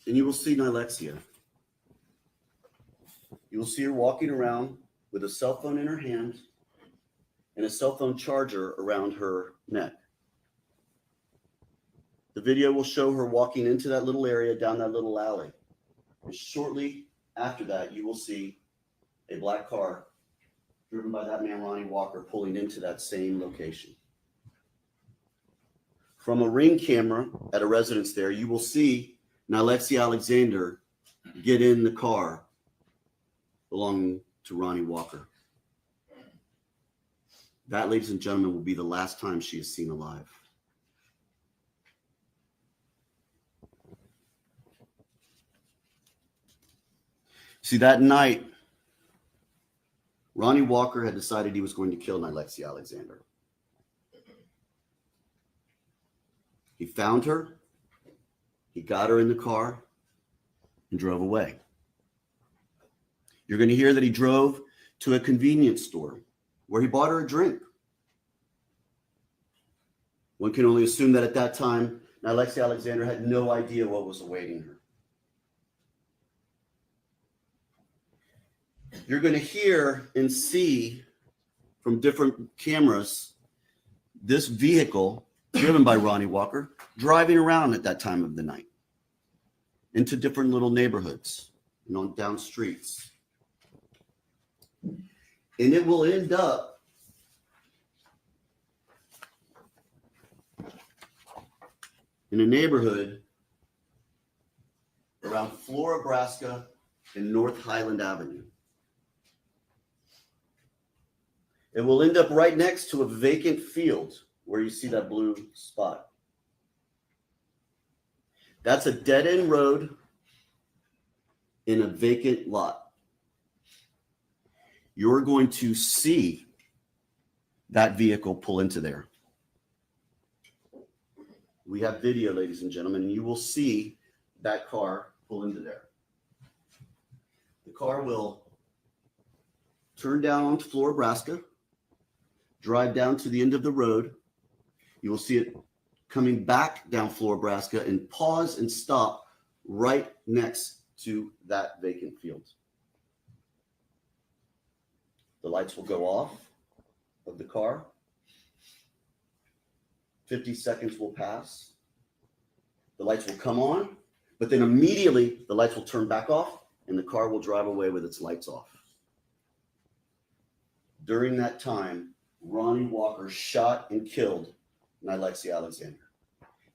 And you will see Nilexia. You will see her walking around with a cell phone in her hand and a cell phone charger around her neck. The video will show her walking into that little area, down that little alley. And shortly after that, you will see a black car driven by that man, Ronny Walker, pulling into that same location. From a Ring camera at a residence there, you will see Nilexia Alexander get in the car belonging to Ronny Walker. That, ladies and gentlemen, will be the last time she is seen alive. See, that night, Ronny Walker had decided he was going to kill Nilexia Alexander. He found her, he got her in the car, and drove away. You're going to hear that he drove to a convenience store where he bought her a drink. One can only assume that at that time, Nilexia Alexander had no idea what was awaiting her. You're going to hear and see from different cameras this vehicle driven by Ronny Walker driving around at that time of the night into different little neighborhoods and on down streets. And it will end up in a neighborhood around Flora, Nebraska and North Highland Avenue. It will end up right next to a vacant field where you see that blue spot. That's a dead-end road in a vacant lot. You're going to see that vehicle pull into there. We have video, ladies and gentlemen, and you will see that car pull into there. The car will turn down onto Flora, Nebraska, drive down to the end of the road. You will see it coming back down Flora, Nebraska, and pause and stop right next to that vacant field. The lights will go off of the car. 50 seconds will pass. The lights will come on, but then immediately the lights will turn back off and the car will drive away with its lights off. During that time, Ronny Walker shot and killed Nilexia Alexander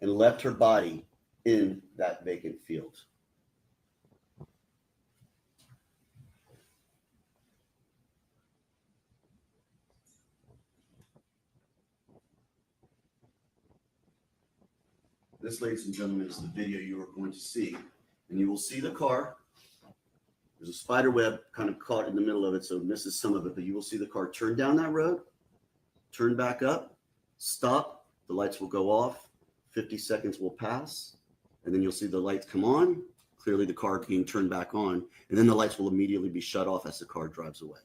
and left her body in that vacant field. This, ladies and gentlemen, is the video you are going to see. And you will see the car. There's a spider web kind of caught in the middle of it, so it misses some of it. But you will see the car turn down that road, turn back up, stop. The lights will go off. 50 seconds will pass. And then you'll see the lights come on. Clearly the car being turned back on. And then the lights will immediately be shut off as the car drives away.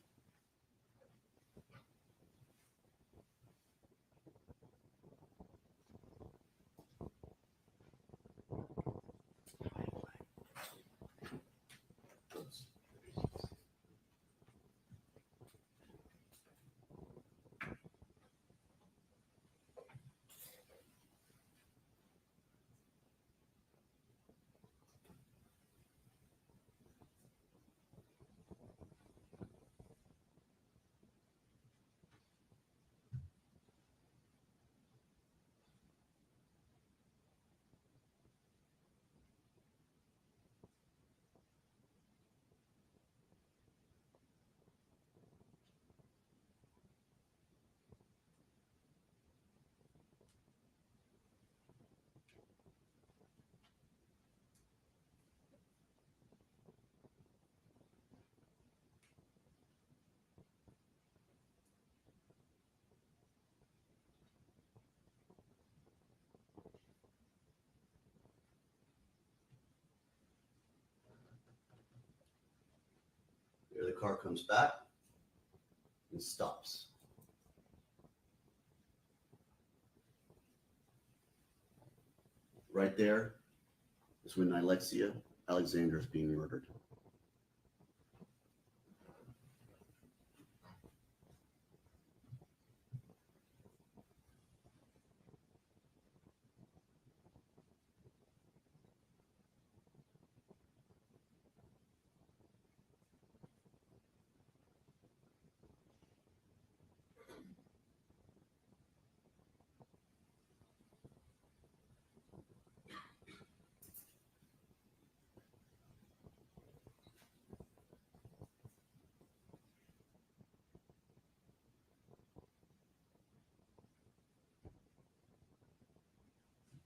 car comes back and stops. Right there is when Nilexia Alexander is being murdered.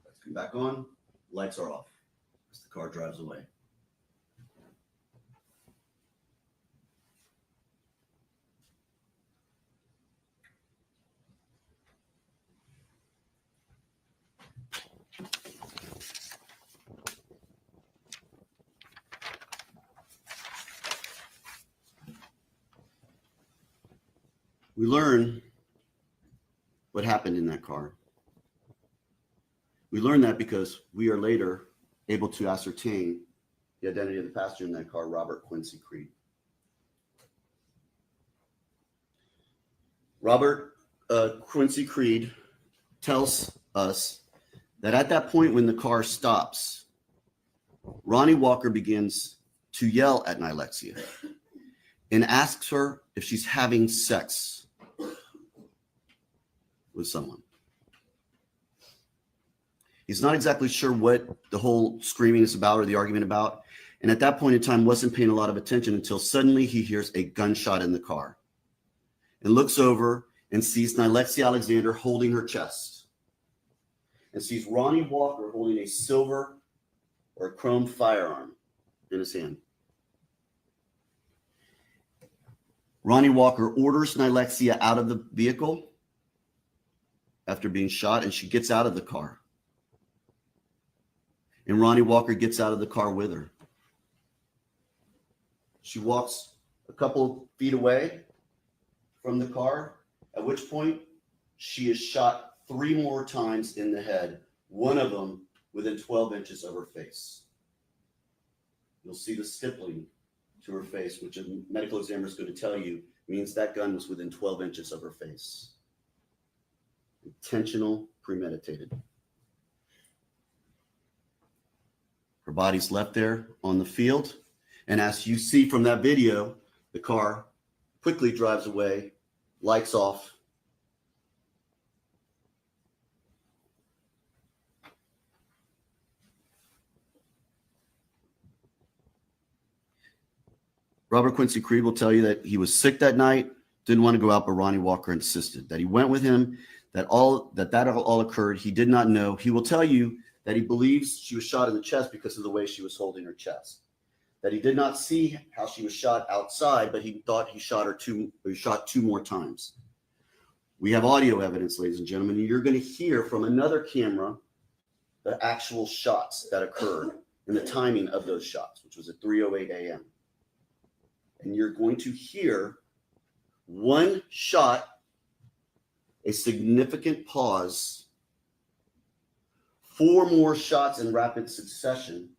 Lights come back on, lights are off as the car drives away. We learn what happened in that car. We learn that because we are later able to ascertain the identity of the passenger in that car, Robert Quincy Creed. Robert Quincy Creed tells us that at that point when the car stops, Ronny Walker begins to yell at Nilexia and asks her if she's having sex with someone. He's not exactly sure what the whole screaming is about or the argument about. And at that point in time, wasn't paying a lot of attention until suddenly he hears a gunshot in the car and looks over and sees Nilexia Alexander holding her chest and sees Ronny Walker holding a silver or a chrome firearm in his hand. Ronny Walker orders Nilexia out of the vehicle after being shot, and she gets out of the car. And Ronny Walker gets out of the car with her. She walks a couple feet away from the car, at which point she is shot 3 more times in the head, one of them within 12 inches of her face. You'll see the stippling to her face, which a medical examiner is going to tell you means that gun was within 12 inches of her face. Intentional, premeditated. Her body's left there on the field. And as you see from that video, the car quickly drives away, lights off. Robert Quincy Creed will tell you that he was sick that night, didn't want to go out, but Ronny Walker insisted that he went with him, that all occurred. He did not know. He will tell you that he believes she was shot in the chest because of the way she was holding her chest. That he did not see how she was shot outside, but he thought he shot 2 more times. We have audio evidence, ladies and gentlemen, and you're going to hear from another camera the actual shots that occurred and the timing of those shots, which was at 3:08 a.m. And you're going to hear one shot, a significant pause, 4 more shots in rapid succession,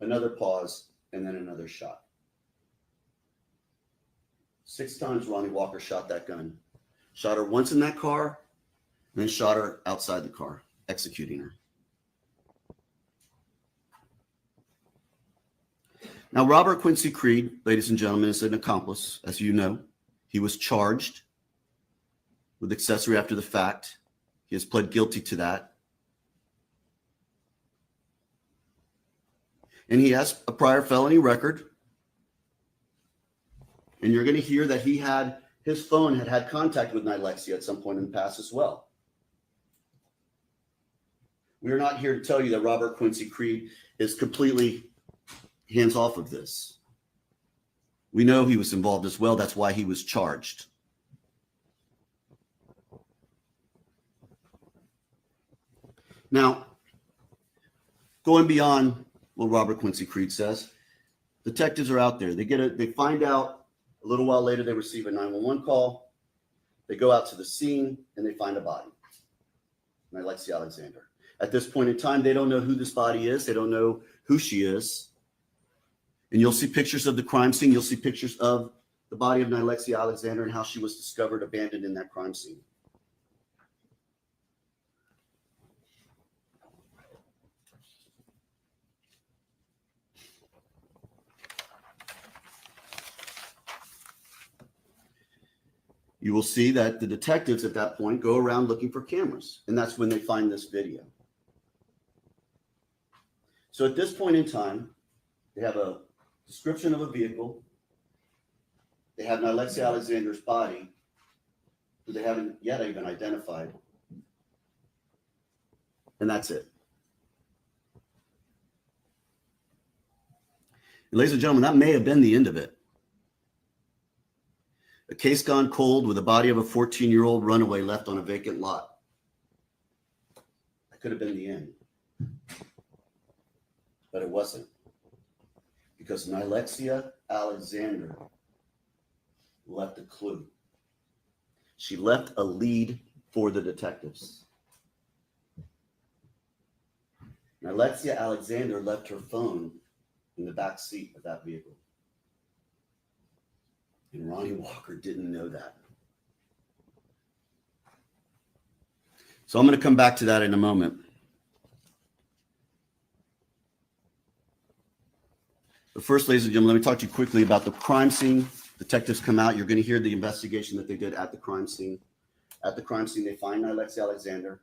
another pause, and then another shot. 6 times Ronny Walker shot that gun. Shot her once in that car, and then shot her outside the car, executing her. Now, Robert Quincy Creed, ladies and gentlemen, is an accomplice, as you know. He was charged with accessory after the fact. He has pled guilty to that. And he has a prior felony record. And you're going to hear that his phone had contact with Nilexia at some point in the past as well. We're not here to tell you that Robert Quincy Creed is completely hands off of this. We know he was involved as well. That's why he was charged. Now, going beyond what Robert Quincy Creed says, Detectives are out there. They find out a little while later they receive a 911 call. They go out to the scene and they find a body. Nilexia Alexander. At this point in time, they don't know who this body is. They don't know who she is. And you'll see pictures of the crime scene. You'll see pictures of the body of Nilexia Alexander and how she was discovered abandoned in that crime scene. You will see that the detectives at that point go around looking for cameras, and that's when they find this video. So at this point in time, they have a description of a vehicle. They have Nilexia Alexander's body, who they haven't yet even identified. And that's it. And ladies and gentlemen, that may have been the end of it. A case gone cold with the body of a 14-year-old runaway left on a vacant lot. That could have been the end. But it wasn't. Because Nilexia Alexander left a clue. She left a lead for the detectives. Nilexia Alexander left her phone in the back seat of that vehicle. And Ronny Walker didn't know that. So I'm going to come back to that in a moment. But first, ladies and gentlemen, let me talk to you quickly about the crime scene. Detectives come out. You're going to hear the investigation that they did at the crime scene. At the crime scene, they find Nilexia Alexander.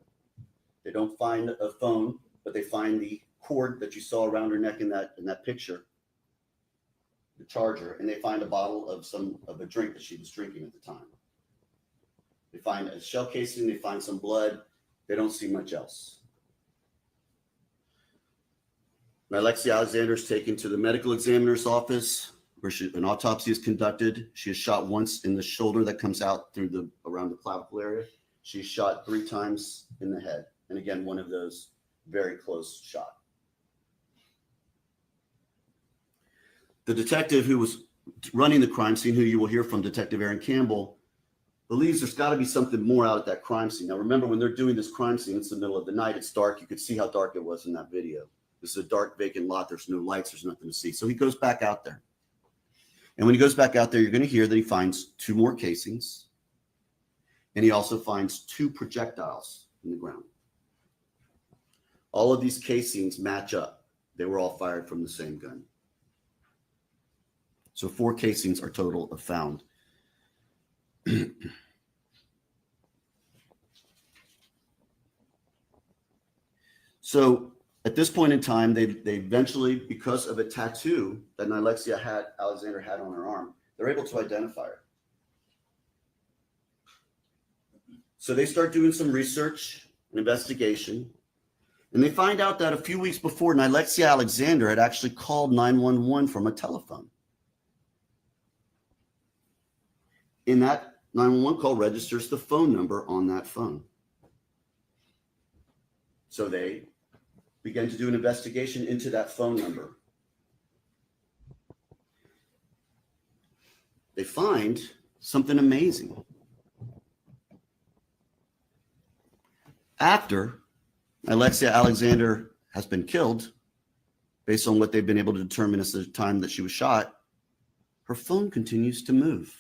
They don't find a phone, but they find the cord that you saw around her neck in that picture. The charger, and they find a bottle of a drink that she was drinking at the time. They find a shell casing, they find some blood. They don't see much else. Nilexia Alexander is taken to the medical examiner's office where an autopsy is conducted. She is shot once in the shoulder that comes out through around the clavicle area. She's shot 3 times in the head. And again, one of those very close shot. The detective who was running the crime scene, who you will hear from, Detective Aaron Campbell, believes there's got to be something more out at that crime scene. Now, remember, when they're doing this crime scene, it's the middle of the night. It's dark. You could see how dark it was in that video. This is a dark, vacant lot. There's no lights. There's nothing to see. So he goes back out there. And when he goes back out there, you're going to hear that he finds 2 more casings. And he also finds 2 projectiles in the ground. All of these casings match up. They were all fired from the same gun. So 4 casings are total of found. So at this point in time, they eventually, because of a tattoo that Nilexia Alexander had on her arm, they're able to identify her. So they start doing some research and investigation, and they find out that a few weeks before, Nilexia Alexander had actually called 911 from a telephone. In that 911 call registers the phone number on that phone. So they began to do an investigation into that phone number. They find something amazing. After Nilexia Alexander has been killed, based on what they've been able to determine as the time that she was shot, her phone continues to move.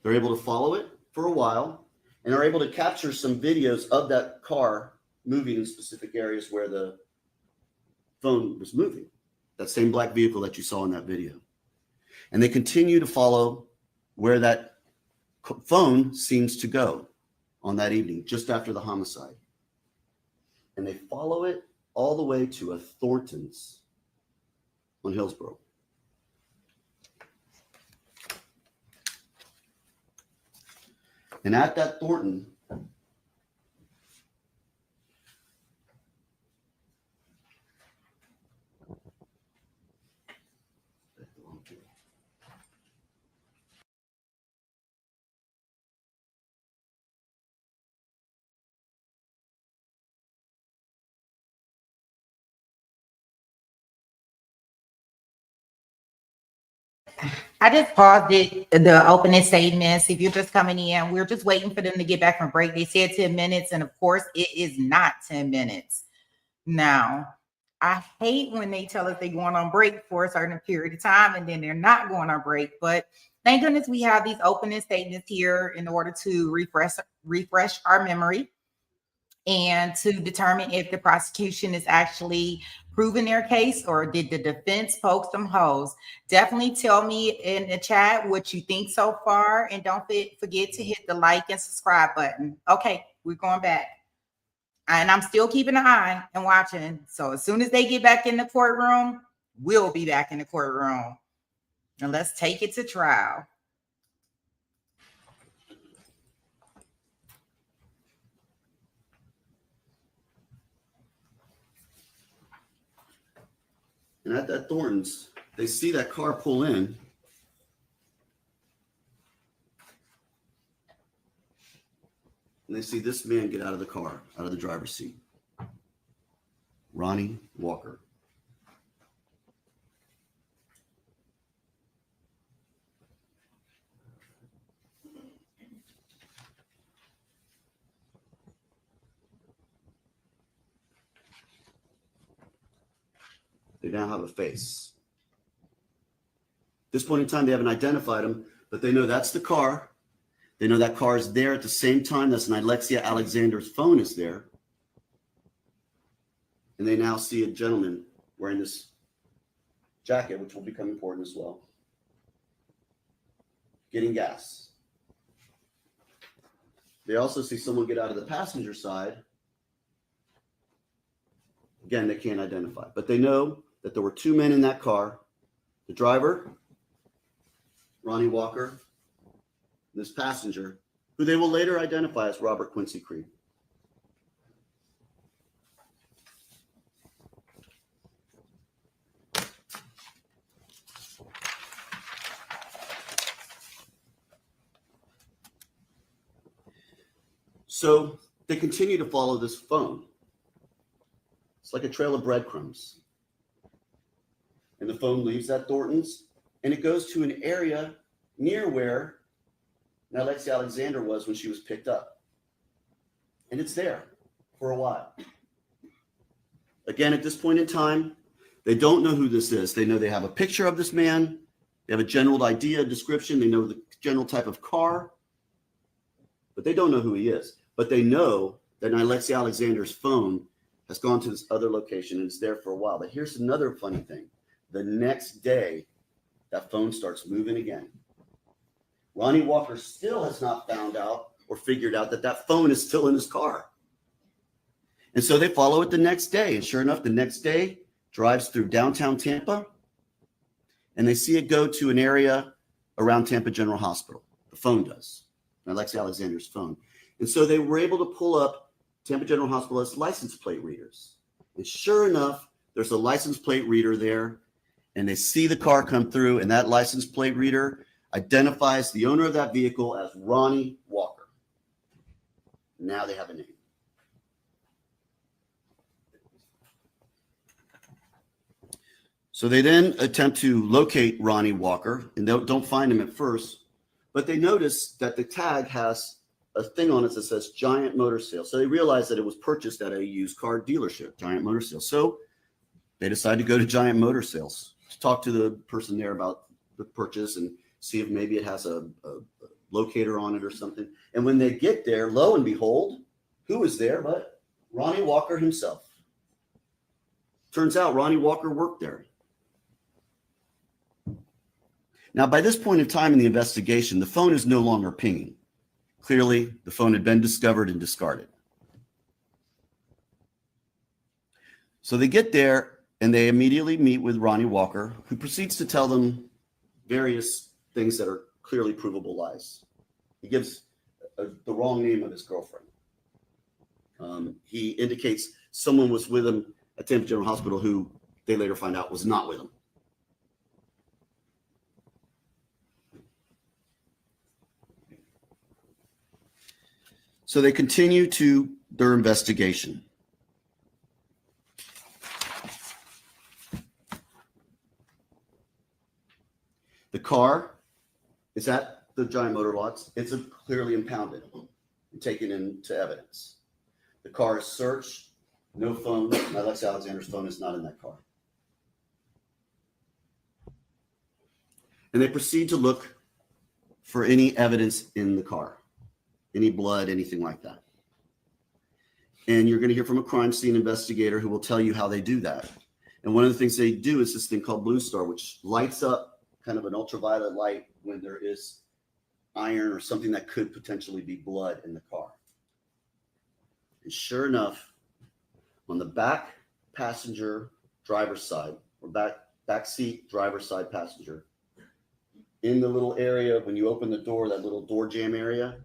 They're able to follow it for a while and are able to capture some videos of that car moving in specific areas where the phone was moving. That same black vehicle that you saw in that video. And they continue to follow where that phone seems to go on that evening, just after the homicide. And they follow it all the way to a Thornton's on Hillsborough. And at that Thornton, I just paused it, the opening statements. If you're just coming in, we're just waiting for them to get back from break. They said 10 minutes, and of course, it is not 10 minutes. Now, I hate when they tell us they're going on break for a certain period of time and then they're not going on break. But thank goodness we have these opening statements here in order to refresh our memory and to determine if the prosecution is actually proving their case or did the defense poke some holes. Definitely tell me in the chat what you think so far, and don't forget to hit the like and subscribe button. Okay, we're going back. And I'm still keeping an eye and watching. So as soon as they get back in the courtroom, we'll be back in the courtroom. And let's take it to trial. And at Thornton's, they see that car pull in. And they see this man get out of the car, out of the driver's seat. Ronny Walker. They now have a face. At this point in time, they haven't identified him, but they know that's the car. They know that car is there at the same time that Nilexia Alexander's phone is there. And they now see a gentleman wearing this jacket, which will become important as well, getting gas. They also see someone get out of the passenger side. Again, they can't identify, but they know that there were two men in that car, the driver, Ronny Walker, this passenger, who they will later identify as Robert Quincy Creed. So they continue to follow this phone. It's like a trail of breadcrumbs. And the phone leaves that Thornton's and it goes to an area near where Nilexia Alexander was when she was picked up. And it's there for a while. Again, at this point in time, they don't know who this is. They know they have a picture of this man. They have a general idea, description. They know the general type of car. But they don't know who he is. But they know that Nilexia Alexander's phone has gone to this other location and it's there for a while. But here's another funny thing. The next day, that phone starts moving again. Ronny Walker still has not found out or figured out that that phone is still in his car. And so they follow it the next day. And sure enough, the next day drives through downtown Tampa and they see it go to an area around Tampa General Hospital. The phone does. Nilexia Alexander's phone. And so they were able to pull up Tampa General Hospital's license plate readers. And sure enough, there's a license plate reader there. And they see the car come through, and that license plate reader identifies the owner of that vehicle as Ronny Walker. Now they have a name. So they then attempt to locate Ronny Walker, and they don't find him at first, but they notice that the tag has a thing on it that says Giant Motor Sales. So they realize that it was purchased at a used car dealership, Giant Motor Sales. So they decide to go to Giant Motor Sales. Talk to the person there about the purchase and see if maybe it has a locator on it or something. And when they get there, lo and behold, who is there but Ronny Walker himself? Turns out Ronny Walker worked there. Now, by this point in time in the investigation, the phone is no longer pinging. Clearly, the phone had been discovered and discarded. So they get there and they immediately meet with Ronny Walker, who proceeds to tell them various things that are clearly provable lies. He gives the wrong name of his girlfriend. He indicates someone was with him at Tampa General Hospital who they later find out was not with him. So they continue to their investigation. The car is at the Giant Motor Lots. It's clearly impounded and taken into evidence. The car is searched. No phone. Nilexia Alexander's phone is not in that car. And they proceed to look for any evidence in the car, any blood, anything like that. And you're going to hear from a crime scene investigator who will tell you how they do that. And one of the things they do is this thing called Blue Star, which lights up kind of an ultraviolet light when there is iron or something that could potentially be blood in the car. And sure enough, on the back passenger driver's side, or back seat driver's side passenger, in the little area, when you open the door, that little door jamb area,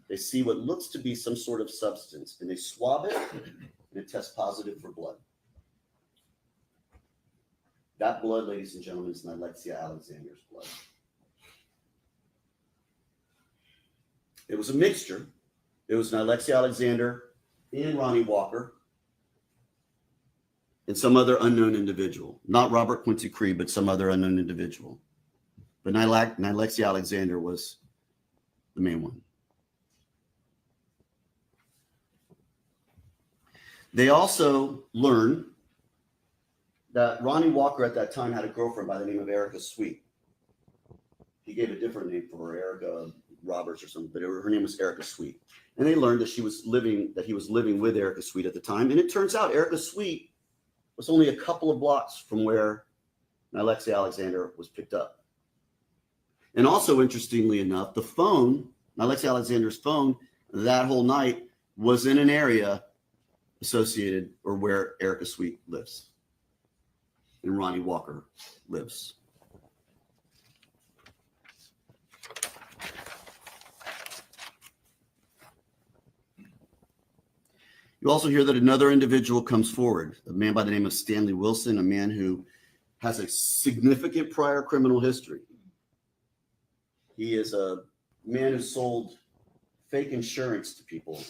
they see what looks to be some sort of substance, and they swab it, and it tests positive for blood. That blood, ladies and gentlemen, is Nilexia Alexander's blood. It was a mixture. It was Nilexia Alexander and Ronny Walker and some other unknown individual. Not Robert Quincy Creed, but some other unknown individual. But Nilexia Alexander was the main one. They also learned that Ronny Walker at that time had a girlfriend by the name of Erica Sweet. He gave a different name for her, Erica Roberts or something, but her name was Erica Sweet. And they learned that he was living with Erica Sweet at the time. And it turns out Erica Sweet was only a couple of blocks from where Nilexia Alexander was picked up. And also, interestingly enough, the phone, Nilexia Alexander's phone, that whole night was in an area associated or where Erica Sweet lives and Ronny Walker lives. You also hear that another individual comes forward, a man by the name of Stanley Wilson, a man who has a significant prior criminal history. He is a man who sold fake insurance to people.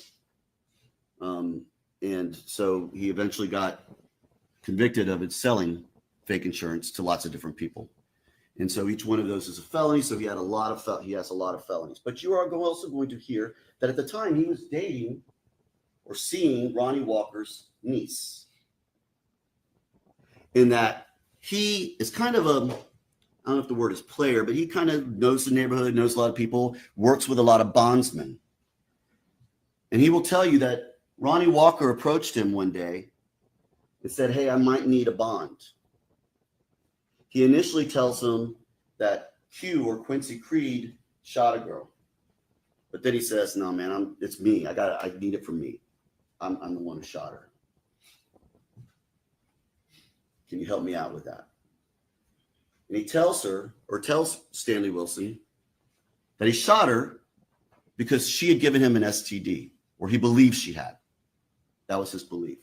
And so he eventually got convicted of selling fake insurance to lots of different people. And so each one of those is a felony. So he has a lot of felonies. But you are also going to hear that at the time he was dating or seeing Ronny Walker's niece. In that he is kind of I don't know if the word is player, but he kind of knows the neighborhood, knows a lot of people, works with a lot of bondsmen. And he will tell you that Ronny Walker approached him one day and said, "Hey, I might need a bond." He initially tells him that Q or Quincy Creed shot a girl. But then he says, "No, man, it's me. I need it for me. I'm the one who shot her. Can you help me out with that?" And he tells Stanley Wilson that he shot her because she had given him an STD, or he believed she had. That was his belief,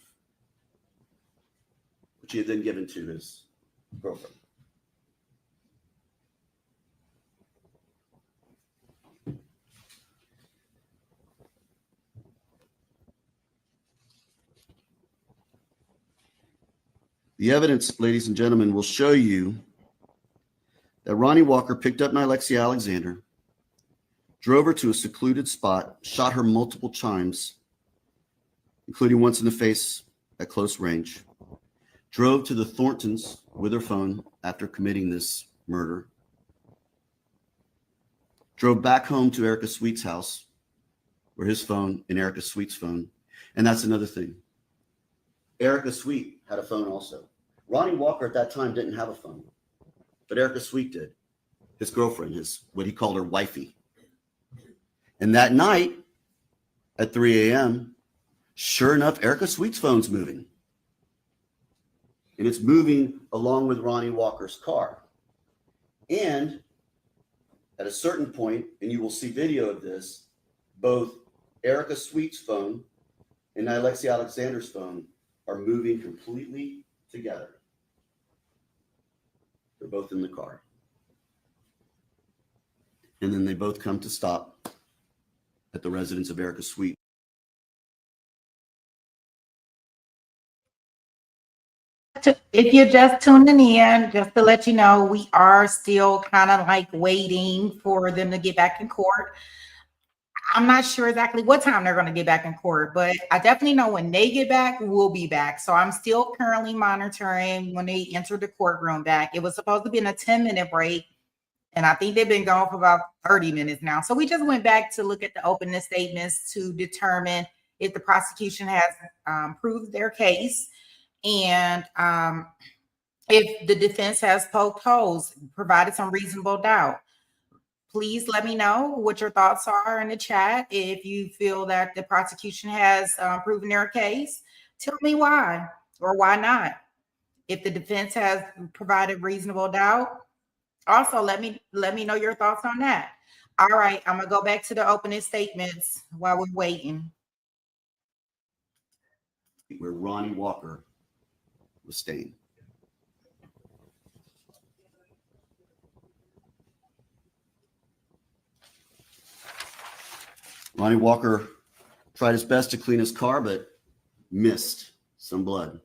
which he had then given to his girlfriend. The evidence, ladies and gentlemen, will show you that Ronny Walker picked up Nilexia Alexander, drove her to a secluded spot, shot her multiple times, including once in the face at close range, drove to the Thorntons with her phone after committing this murder, drove back home to Erica Sweet's house, where his phone and Erica Sweet's phone. And that's another thing. Erica Sweet had a phone also. Ronny Walker at that time didn't have a phone, but Erica Sweet did. His girlfriend, what he called her wifey. And that night at 3 a.m., sure enough, Erica Sweet's phone's moving. And it's moving along with Ronny Walker's car. And at a certain point, and you will see video of this, both Erica Sweet's phone and Nilexia Alexander's phone are moving completely together. They're both in the car. And then they both come to stop at the residence of Erica Sweet. tuning in, just to let you know, we are still kind of like waiting for them to get back in court. I'm not sure exactly what time they're going to get back in court, but I definitely know when they get back, we'll be back. So I'm still currently monitoring when they enter the courtroom back. It was supposed to be in a 10-minute break, and I think they've been gone for about 30 minutes now. So we just went back to look at the openness statements to determine if the prosecution has proved their case, and if the defense has poked holes, provided some reasonable doubt. Please let me know what your thoughts are in the chat. If you feel that the prosecution has proven their case, tell me why or why not. If the defense has provided reasonable doubt, also let me know your thoughts on that. All right, I'm gonna go back to the opening statements while we're waiting. Where Ronny Walker was staying. Ronny Walker tried his best to clean his car, but missed some blood.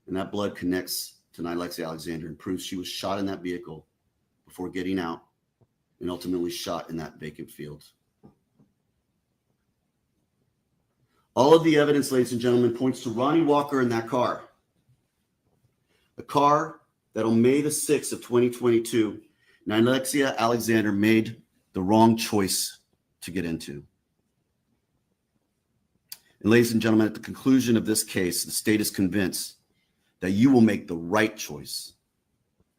And that blood connects to Nilexia Alexander and proves she was shot in that vehicle before getting out and ultimately shot in that vacant field. All of the evidence, ladies and gentlemen, points to Ronny Walker in that car. A car that on May the 6th of 2022, Nilexia Alexander made the wrong choice to get into. And ladies and gentlemen, at the conclusion of this case, the state is convinced that you will make the right choice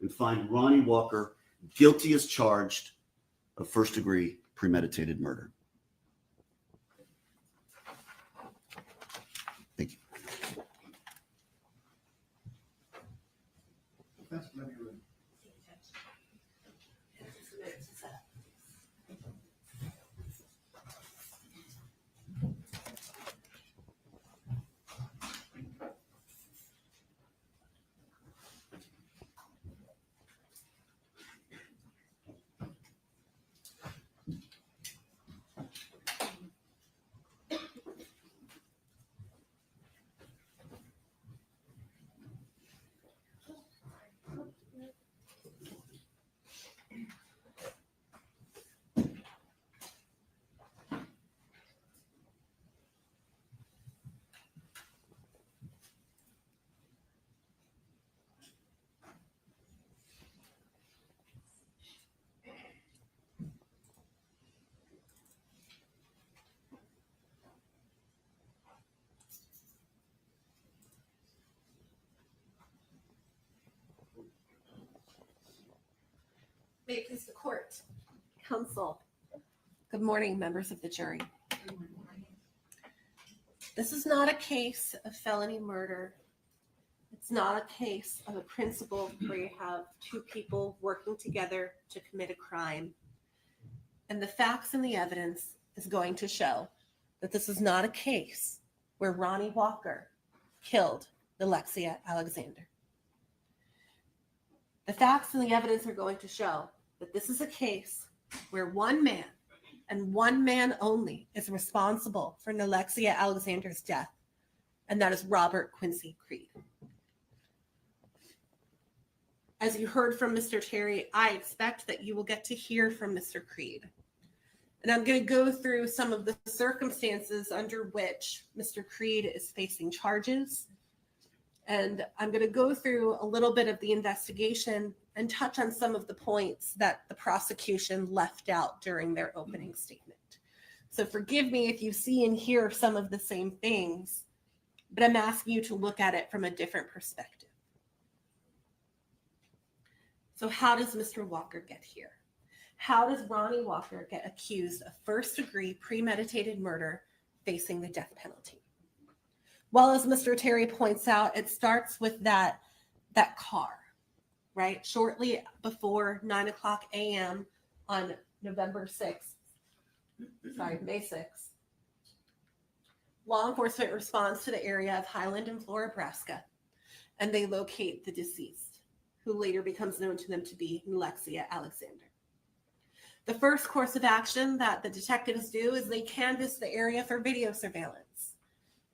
and find Ronny Walker guilty as charged of first-degree premeditated murder. Thank you. May it please the court. Counsel. Good morning, members of the jury. This is not a case of felony murder. It's not a case of a principle where you have two people working together to commit a crime. And the facts and the evidence is going to show that this is not a case where Ronny Walker killed Nilexia Alexander. The facts and the evidence are going to show that this is a case where one man and one man only is responsible for Nilexia Alexander's death, and that is Robert Quincy Creed. As you heard from Mr. Terry, I expect that you will get to hear from Mr. Creed. And I'm going to go through some of the circumstances under which Mr. Creed is facing charges. And I'm going to go through a little bit of the investigation and touch on some of the points that the prosecution left out during their opening statement. So forgive me if you see and hear some of the same things, but I'm asking you to look at it from a different perspective. So how does Mr. Walker get here? How does Ronny Walker get accused of first-degree premeditated murder facing the death penalty? Well, as Mr. Terry points out, it starts with that car, right? Shortly before 9:00 a.m. on May 6th, law enforcement responds to the area of Highland and Flora, Nebraska, and they locate the deceased, who later becomes known to them to be Nilexia Alexander. The first course of action that the detectives do is they canvass the area for video surveillance.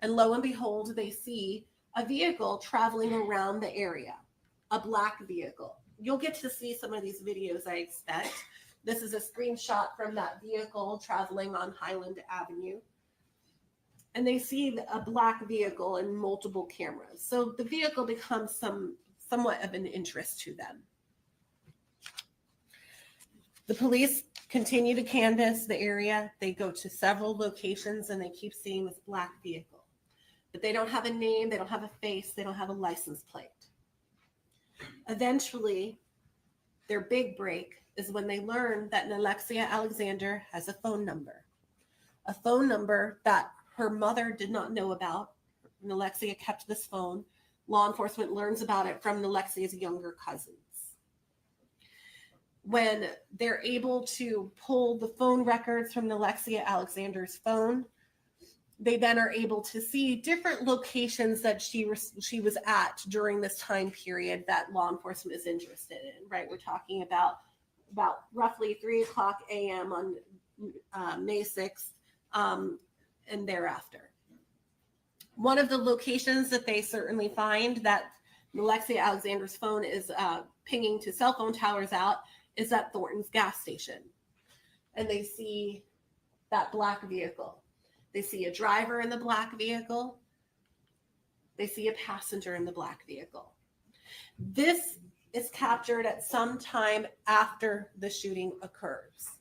And lo and behold, they see a vehicle traveling around the area, a black vehicle. You'll get to see some of these videos, I expect. This is a screenshot from that vehicle traveling on Highland Avenue. And they see a black vehicle and multiple cameras. So the vehicle becomes somewhat of an interest to them. The police continue to canvass the area. They go to several locations and they keep seeing this black vehicle. But they don't have a name, they don't have a face, they don't have a license plate. Eventually, their big break is when they learn that Nilexia Alexander has a phone number that her mother did not know about. Nilexia kept this phone. Law enforcement learns about it from Nilexia's younger cousins. When they're able to pull the phone records from Nilexia Alexander's phone, they then are able to see different locations that she was at during this time period that law enforcement is interested in, right? We're talking about roughly 3:00 a.m. on May 6th and thereafter. One of the locations that they certainly find that Nilexia Alexander's phone is pinging to cell phone towers out is at Thornton's gas station. And they see that black vehicle. They see a driver in the black vehicle. They see a passenger in the black vehicle. This is captured at some time after the shooting occurs.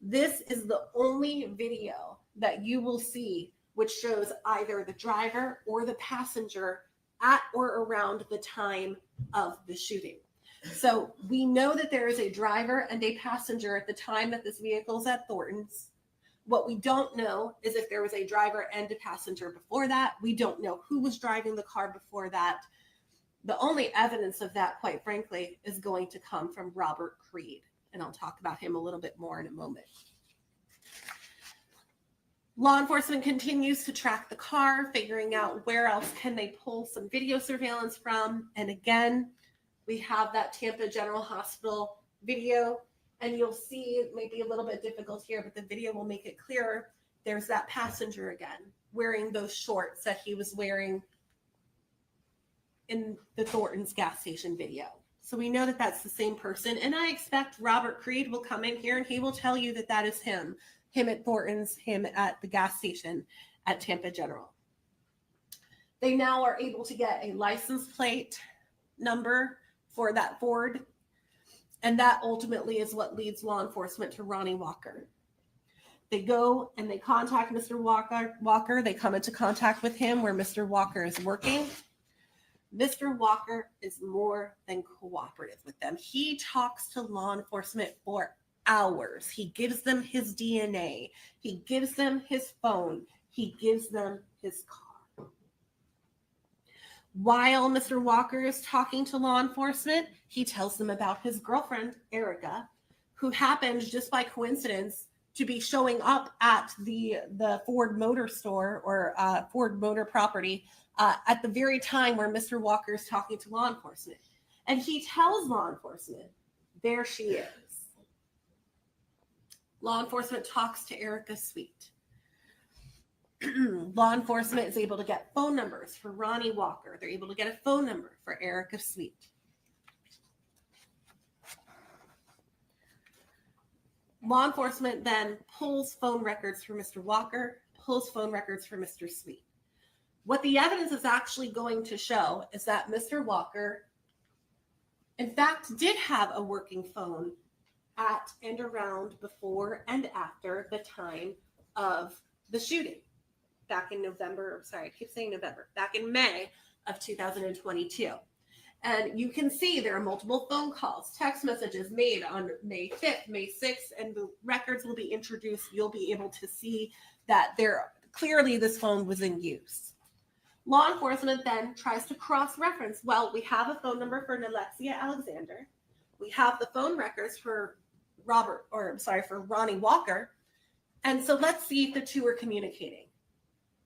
This is the only video that you will see which shows either the driver or the passenger at or around the time of the shooting. So we know that there is a driver and a passenger at the time that this vehicle is at Thornton's. What we don't know is if there was a driver and a passenger before that. We don't know who was driving the car before that. The only evidence of that, quite frankly, is going to come from Robert Creed. And I'll talk about him a little bit more in a moment. Law enforcement continues to track the car, figuring out where else can they pull some video surveillance from. And again, we have that Tampa General Hospital video. And you'll see, it may be a little bit difficult here, but the video will make it clearer. There's that passenger again, wearing those shorts that he was wearing in the Thornton's gas station video. So we know that that's the same person. And I expect Robert Creed will come in here and he will tell you that that is him at Thornton's, him at the gas station at Tampa General. They now are able to get a license plate number for that Ford. And that ultimately is what leads law enforcement to Ronny Walker. They go and they contact Mr. Walker. They come into contact with him where Mr. Walker is working. Mr. Walker is more than cooperative with them. He talks to law enforcement for hours. He gives them his DNA. He gives them his phone. He gives them his car. While Mr. Walker is talking to law enforcement, he tells them about his girlfriend, Erica, who happened just by coincidence to be showing up at the Ford Motor store or Ford Motor property at the very time where Mr. Walker is talking to law enforcement. And he tells law enforcement, there she is. Law enforcement talks to Erica Sweet. Law enforcement is able to get phone numbers for Ronny Walker. They're able to get a phone number for Erica Sweet. Law enforcement then pulls phone records for Mr. Walker, pulls phone records for Mr. Sweet. What the evidence is actually going to show is that Mr. Walker, in fact, did have a working phone at and around before and after the time of the shooting. Back in back in May of 2022. And you can see there are multiple phone calls, text messages made on May 5th, May 6th, and the records will be introduced. You'll be able to see that clearly this phone was in use. Law enforcement then tries to cross-reference. Well, we have a phone number for Nilexia Alexander. We have the phone records for Ronny Walker. And so let's see if the two are communicating.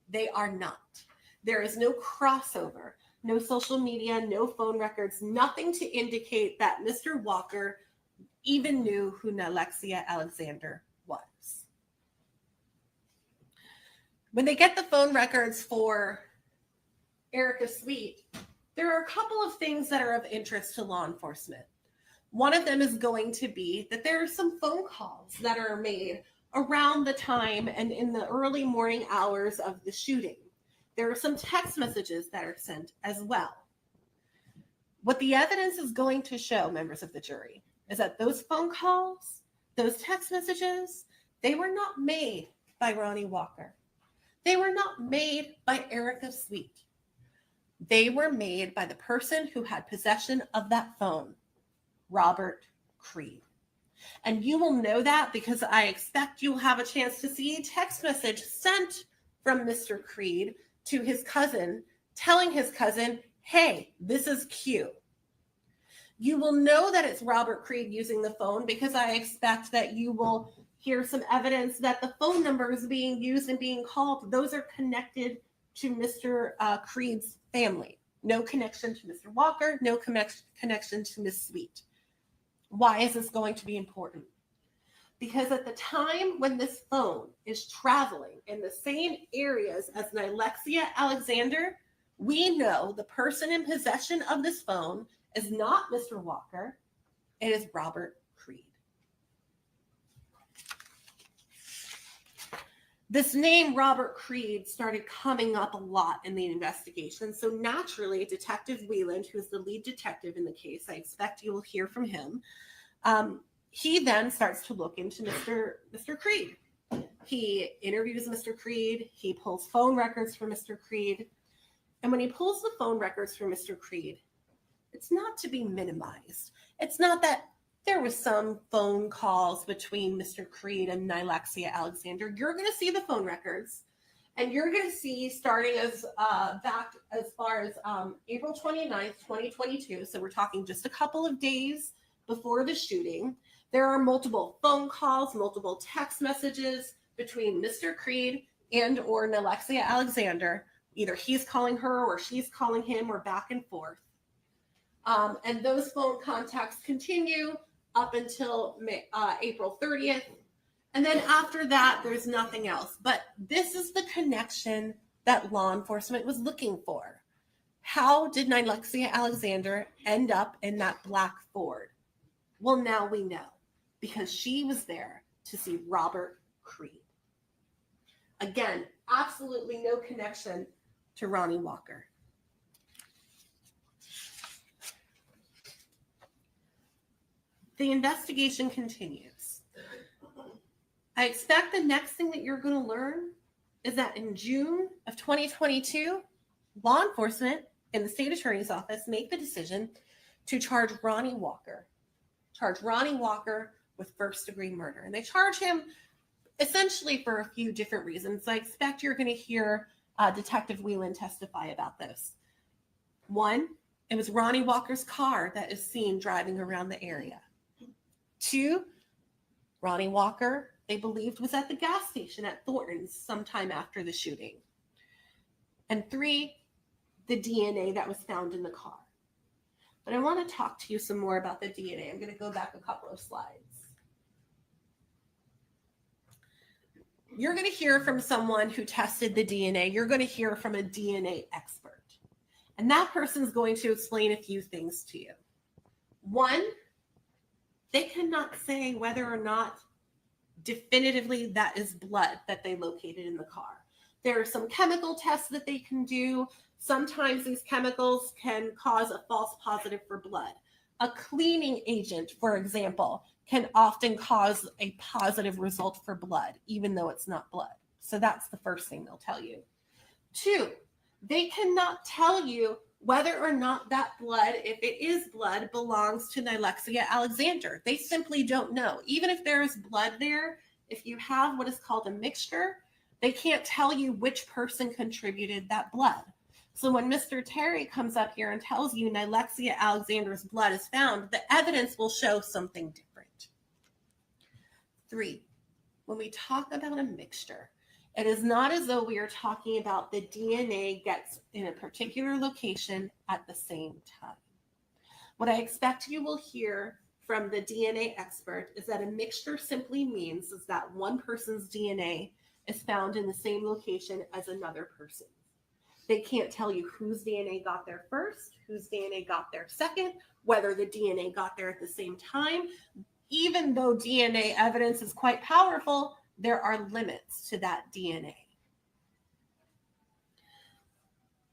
They are not. There is no crossover, no social media, no phone records, nothing to indicate that Mr. Walker even knew who Nilexia Alexander was. When they get the phone records for Erica Sweet, there are a couple of things that are of interest to law enforcement. One of them is going to be that there are some phone calls that are made around the time and in the early morning hours of the shooting. There are some text messages that are sent as well. What the evidence is going to show, members of the jury, is that those phone calls, those text messages, they were not made by Ronny Walker. They were not made by Erica Sweet. They were made by the person who had possession of that phone, Robert Creed. And you will know that because I expect you'll have a chance to see a text message sent from Mr. Creed to his cousin, telling his cousin, hey, this is Q. You will know that it's Robert Creed using the phone because I expect that you will hear some evidence that the phone numbers being used and being called, those are connected to Mr. Creed's family. No connection to Mr. Walker, no connection to Miss Sweet. Why is this going to be important? Because at the time when this phone is traveling in the same areas as Nilexia Alexander, we know the person in possession of this phone is not Mr. Walker, it is Robert Creed. This name, Robert Creed, started coming up a lot in the investigation. So naturally, Detective Wieland, who's the lead detective in the case, I expect you will hear from him. He then starts to look into Mr. Creed. He interviews Mr. Creed. He pulls phone records for Mr. Creed. And when he pulls the phone records for Mr. Creed, it's not to be minimized. It's not that there was some phone calls between Mr. Creed and Nilexia Alexander. You're going to see the phone records, and you're going to see starting as back as far as April 29th, 2022. So we're talking just a couple of days before the shooting. There are multiple phone calls, multiple text messages between Mr. Creed and or Nilexia Alexander. Either he's calling her or she's calling him or back and forth. And those phone contacts continue up until April 30th. And then after that, there's nothing else. But this is the connection that law enforcement was looking for. How did Nilexia Alexander end up in that black Ford? Well, now we know because she was there to see Robert Creed. Again, absolutely no connection to Ronny Walker. The investigation continues. I expect the next thing that you're going to learn is that in June of 2022, law enforcement in the state attorney's office made the decision to charge Ronny Walker with first-degree murder. And they charge him essentially for a few different reasons. I expect you're going to hear Detective Wieland testify about this. One, it was Ronny Walker's car that is seen driving around the area. Two, Ronny Walker, they believed, was at the gas station at Thornton's sometime after the shooting. And three, the DNA that was found in the car. But I want to talk to you some more about the DNA. I'm going to go back a couple of slides. You're going to hear from someone who tested the DNA. You're going to hear from a DNA expert. And that person's going to explain a few things to you. One, they cannot say whether or not definitively that is blood that they located in the car. There are some chemical tests that they can do. Sometimes these chemicals can cause a false positive for blood. A cleaning agent, for example, can often cause a positive result for blood, even though it's not blood. So that's the first thing they'll tell you. Two, they cannot tell you whether or not that blood, if it is blood, belongs to Nilexia Alexander. They simply don't know. Even if there is blood there, if you have what is called a mixture, they can't tell you which person contributed that blood. So when Mr. Terry comes up here and tells you Nilexia Alexander's blood is found, the evidence will show something different. Three, when we talk about a mixture, it is not as though we are talking about the DNA gets in a particular location at the same time. What I expect you will hear from the DNA expert is that a mixture simply means is that one person's DNA is found in the same location as another person. They can't tell you whose DNA got there first, whose DNA got there second, whether the DNA got there at the same time. Even though DNA evidence is quite powerful, there are limits to that DNA.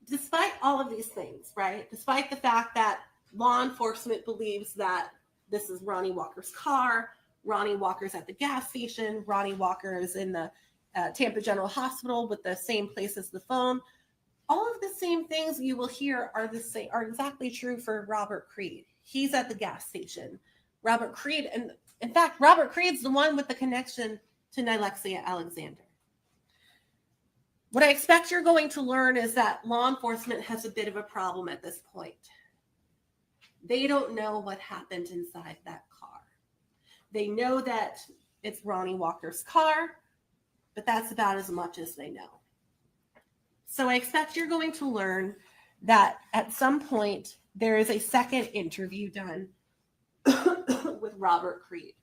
Despite all of these things, right? Despite the fact that law enforcement believes that this is Ronny Walker's car, Ronny Walker's at the gas station, Ronny Walker is in the Tampa General Hospital with the same place as the phone. All of the same things you will hear are exactly true for Robert Creed. He's at the gas station. Robert Creed, and in fact, Robert Creed's the one with the connection to Nilexia Alexander. What I expect you're going to learn is that law enforcement has a bit of a problem at this point. They don't know what happened inside that car. They know that it's Ronny Walker's car, but that's about as much as they know. So I expect you're going to learn that at some point there is a second interview done with Robert Creed.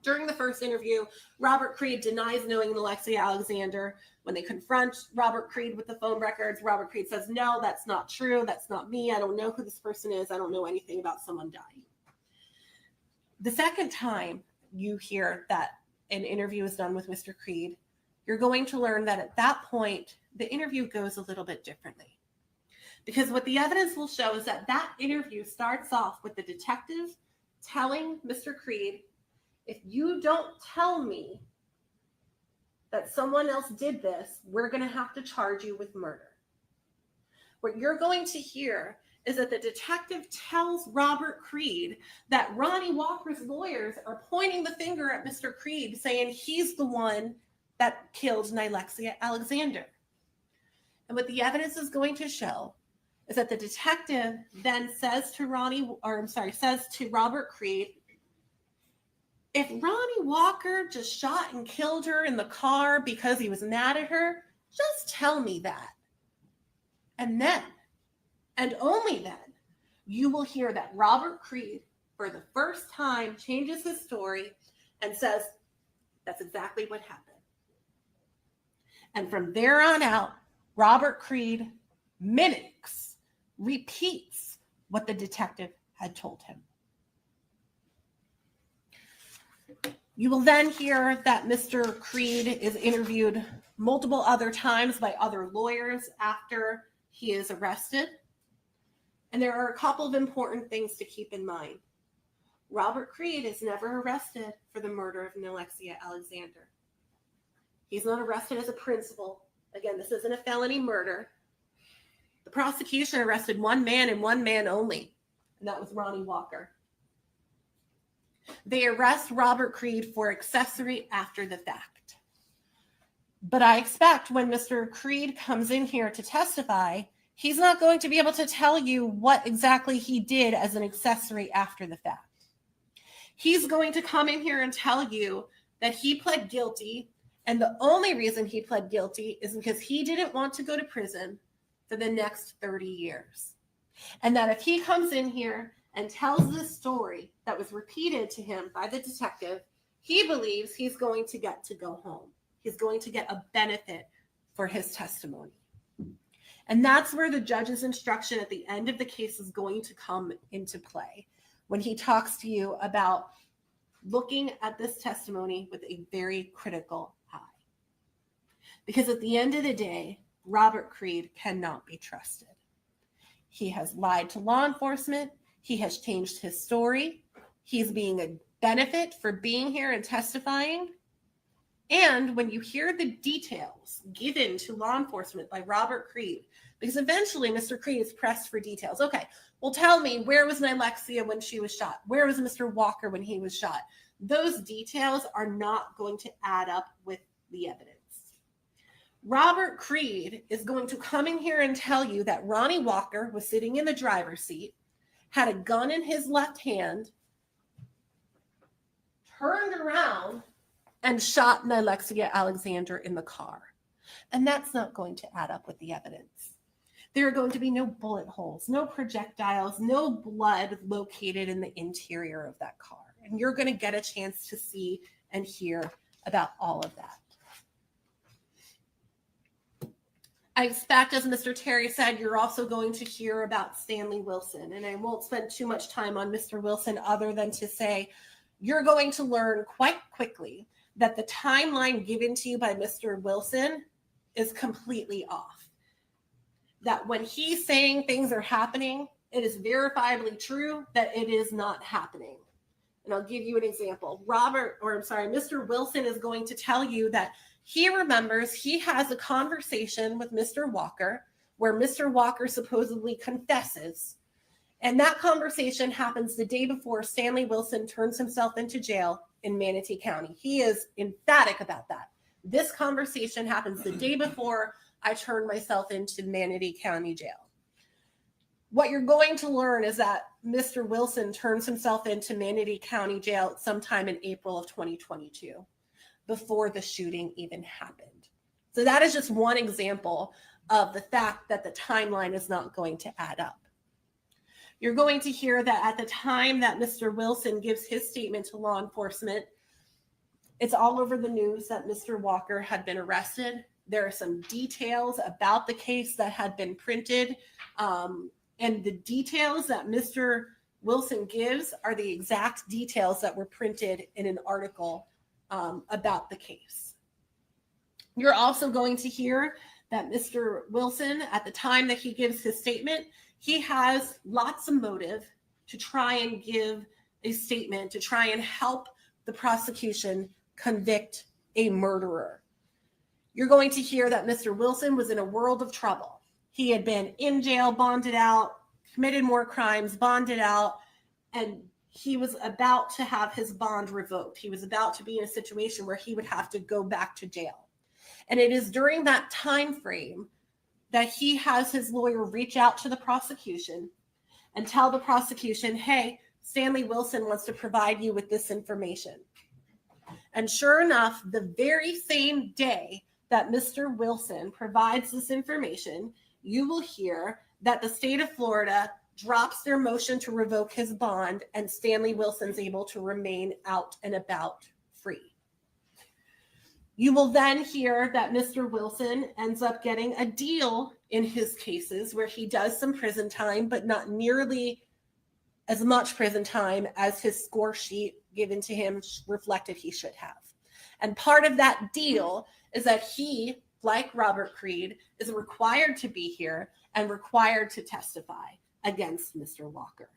During the first interview, Robert Creed denies knowing Nilexia Alexander. When they confront Robert Creed with the phone records, Robert Creed says, no, that's not true. That's not me. I don't know who this person is. I don't know anything about someone dying. The second time you hear that an interview is done with Mr. Creed, you're going to learn that at that point, the interview goes a little bit differently. Because what the evidence will show is that that interview starts off with the detective telling Mr. Creed, if you don't tell me that someone else did this, we're going to have to charge you with murder. What you're going to hear is that the detective tells Robert Creed that Ronny Walker's lawyers are pointing the finger at Mr. Creed, saying he's the one that killed Nilexia Alexander. And what the evidence is going to show is that the detective then says to Robert Creed, if Ronny Walker just shot and killed her in the car because he was mad at her, just tell me that. And then, and only then, you will hear that Robert Creed, for the first time, changes his story and says, that's exactly what happened. And from there on out, Robert Creed mimics, repeats what the detective had told him. You will then hear that Mr. Creed is interviewed multiple other times by other lawyers after he is arrested. And there are a couple of important things to keep in mind. Robert Creed is never arrested for the murder of Nilexia Alexander. He's not arrested as a principal. Again, this isn't a felony murder. The prosecution arrested one man and one man only, and that was Ronny Walker. They arrest Robert Creed for accessory after the fact. But I expect when Mr. Creed comes in here to testify, he's not going to be able to tell you what exactly he did as an accessory after the fact. He's going to come in here and tell you that he pled guilty, and the only reason he pled guilty is because he didn't want to go to prison for the next 30 years. And that if he comes in here and tells this story that was repeated to him by the detective, he believes he's going to get to go home. He's going to get a benefit for his testimony. And that's where the judge's instruction at the end of the case is going to come into play, when he talks to you about looking at this testimony with a very critical eye. Because at the end of the day, Robert Creed cannot be trusted. He has lied to law enforcement. He has changed his story. He's being a benefit for being here and testifying. And when you hear the details given to law enforcement by Robert Creed, because eventually Mr. Creed is pressed for details. Okay, well, tell me, where was Nilexia when she was shot? Where was Mr. Walker when he was shot? Those details are not going to add up with the evidence. Robert Creed is going to come in here and tell you that Ronny Walker was sitting in the driver's seat, had a gun in his left hand, turned around, and shot Nilexia Alexander in the car. And that's not going to add up with the evidence. There are going to be no bullet holes, no projectiles, no blood located in the interior of that car. And you're going to get a chance to see and hear about all of that. I expect, as Mr. Terry said, you're also going to hear about Stanley Wilson. And I won't spend too much time on Mr. Wilson other than to say you're going to learn quite quickly that the timeline given to you by Mr. Wilson is completely off. That when he's saying things are happening, it is verifiably true that it is not happening. And I'll give you an example. Mr. Wilson is going to tell you that he remembers he has a conversation with Mr. Walker where Mr. Walker supposedly confesses. And that conversation happens the day before Stanley Wilson turns himself into jail in Manatee County. He is emphatic about that. This conversation happens the day before I turn myself into Manatee County Jail. What you're going to learn is that Mr. Wilson turns himself into Manatee County Jail sometime in April of 2022, before the shooting even happened. So that is just one example of the fact that the timeline is not going to add up. You're going to hear that at the time that Mr. Wilson gives his statement to law enforcement, it's all over the news that Mr. Walker had been arrested. There are some details about the case that had been printed. And the details that Mr. Wilson gives are the exact details that were printed in an article about the case. You're also going to hear that Mr. Wilson, at the time that he gives his statement, he has lots of motive to try and give a statement, to try and help the prosecution convict a murderer. You're going to hear that Mr. Wilson was in a world of trouble. He had been in jail, bonded out, committed more crimes, bonded out, and he was about to have his bond revoked. He was about to be in a situation where he would have to go back to jail. And it is during that time frame that he has his lawyer reach out to the prosecution and tell the prosecution, hey, Stanley Wilson wants to provide you with this information. And sure enough, the very same day that Mr. Wilson provides this information, you will hear that the state of Florida drops their motion to revoke his bond and Stanley Wilson's able to remain out and about free. You will then hear that Mr. Wilson ends up getting a deal in his cases where he does some prison time, but not nearly as much prison time as his score sheet given to him reflected he should have. And part of that deal is that he, like Robert Creed, is required to be here and required to testify against Mr. Walker.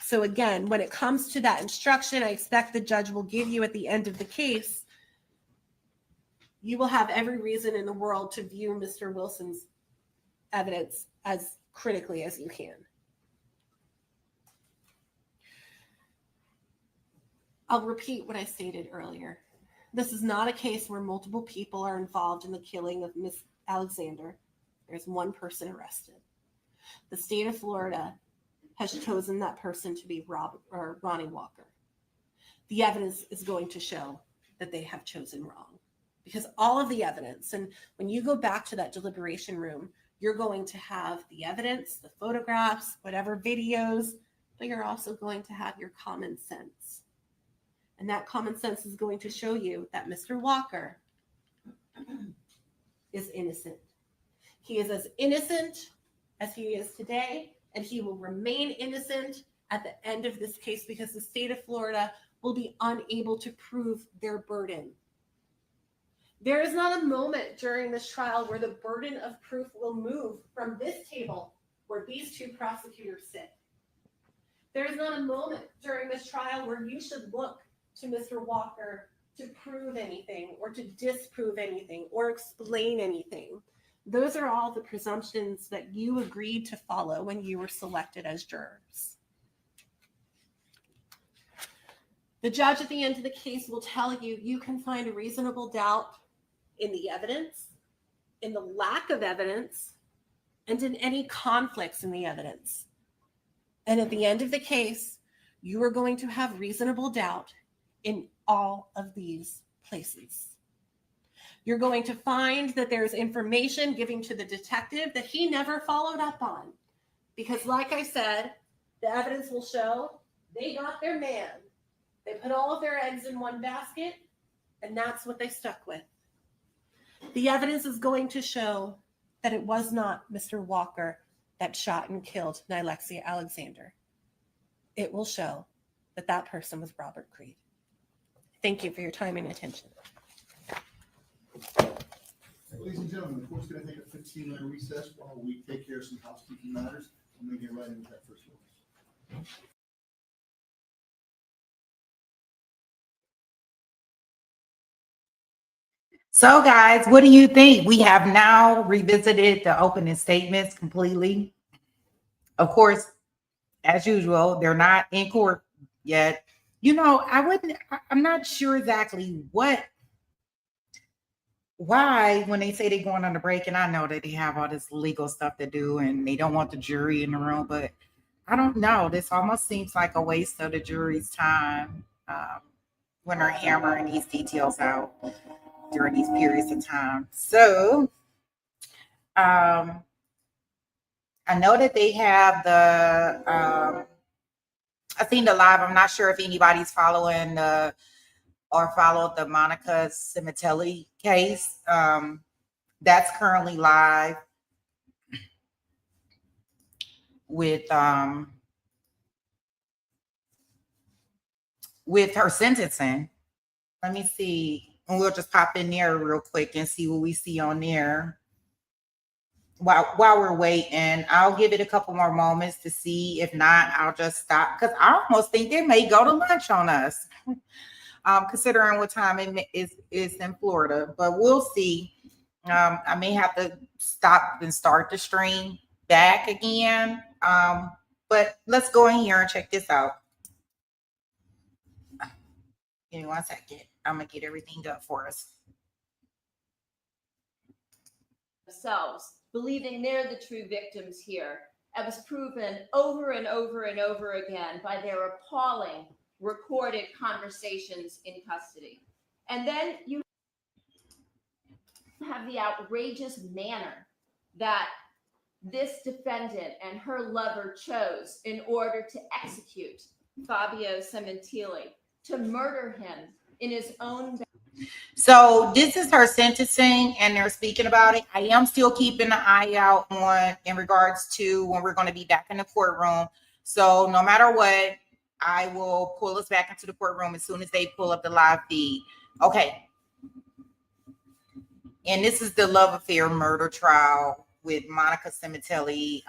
So again, when it comes to that instruction, I expect the judge will give you at the end of the case, you will have every reason in the world to view Mr. Wilson's evidence as critically as you can. I'll repeat what I stated earlier. This is not a case where multiple people are involved in the killing of Miss Alexander. There's one person arrested. The state of Florida has chosen that person to be Ronny Walker. The evidence is going to show that they have chosen wrong, because all of the evidence, and when you go back to that deliberation room, you're going to have the evidence, the photographs, whatever videos, but you're also going to have your common sense. And that common sense is going to show you that Mr. Walker is innocent. He is as innocent as he is today, and he will remain innocent at the end of this case because the state of Florida will be unable to prove their burden. There is not a moment during this trial where the burden of proof will move from this table where these two prosecutors sit. There is not a moment during this trial where you should look to Mr. Walker to prove anything or to disprove anything or explain anything. Those are all the presumptions that you agreed to follow when you were selected as jurors. The judge at the end of the case will tell you you can find a reasonable doubt in the evidence, in the lack of evidence, and in any conflicts in the evidence. And at the end of the case, you are going to have reasonable doubt in all of these places. You're going to find that there's information given to the detective that he never followed up on. Because like I said, the evidence will show they got their man. They put all of their eggs in one basket, and that's what they stuck with. The evidence is going to show that it was not Mr. Walker that shot and killed Nilexia Alexander. It will show that that person was Robert Creed. Thank you for your time and attention. Ladies and gentlemen, the court's going to take a 15-minute recess while we take care of some housekeeping matters. I'm going to get right into that first one. So guys, what do you think? We have now revisited the opening statements completely. Of course, as usual, they're not in court yet. You know, I'm not sure exactly why when they say they're going on the break, and I know that they have all this legal stuff to do and they don't want the jury in the room, but I don't know. This almost seems like a waste of the jury's time when they're hammering these details out during these periods of time. So I know that they have I seen the live. I'm not sure if anybody's following followed the Monica Cimitelli case. That's currently live with her sentencing. Let me see. And we'll just pop in there real quick and see what we see on there. While we're waiting, I'll give it a couple more moments to see. If not, I'll just stop because I almost think they may go to lunch on us. Considering what time it is in Florida, but we'll see. I may have to stop and start the stream back again. But let's go in here and check this out. Give me 1 second. I'm gonna get everything up for us. Themselves, believing they're the true victims here, as was proven over and over and over again by their appalling recorded conversations in custody. And then you have the outrageous manner that this defendant and her lover chose in order to execute Fabio Cimitelli, to murder him in his own. So this is her sentencing and they're speaking about it. I am still keeping an eye out on in regards to when we're going to be back in the courtroom. So no matter what, I will pull us back into the courtroom as soon as they pull up the live feed. Okay. And this is the love affair murder trial with Monica Cimitelli,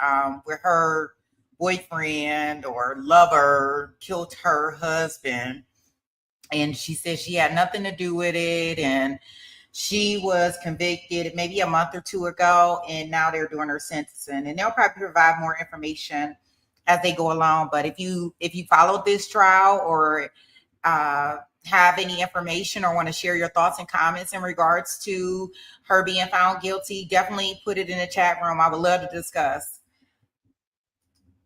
where her boyfriend or lover killed her husband. And she said she had nothing to do with it. And she was convicted maybe a month or two ago. And now they're doing her sentencing. And they'll probably provide more information as they go along. But if you followed this trial or have any information or want to share your thoughts and comments in regards to her being found guilty, definitely put it in the chat room. I would love to discuss.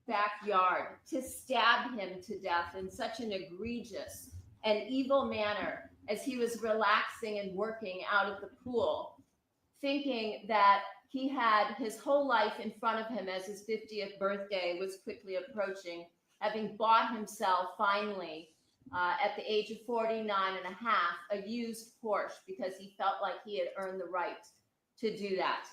Backyard to stab him to death in such an egregious and evil manner as he was relaxing and working out at the pool, thinking that he had his whole life in front of him as his 50th birthday was quickly approaching, having bought himself finally at the age of 49 and a half, a used Porsche because he felt like he had earned the right to do that.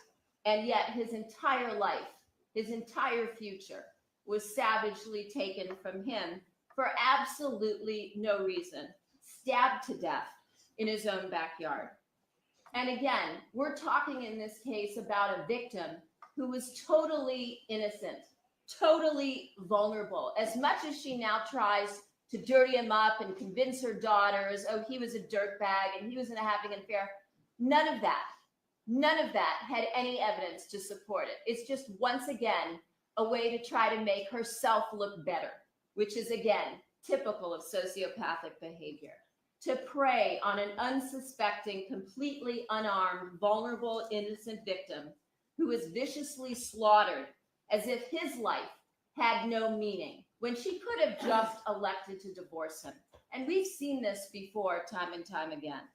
And yet his entire life, his entire future was savagely taken from him for absolutely no reason, stabbed to death in his own backyard. And again, we're talking in this case about a victim who was totally innocent, totally vulnerable. As much as she now tries to dirty him up and convince her daughters, oh, he was a dirtbag and he was having an affair, none of that had any evidence to support it. It's just, once again, a way to try to make herself look better, which is, again, typical of sociopathic behavior. To prey on an unsuspecting, completely unarmed, vulnerable, innocent victim who was viciously slaughtered as if his life had no meaning, when she could have just elected to divorce him. And we've seen this before time and time again,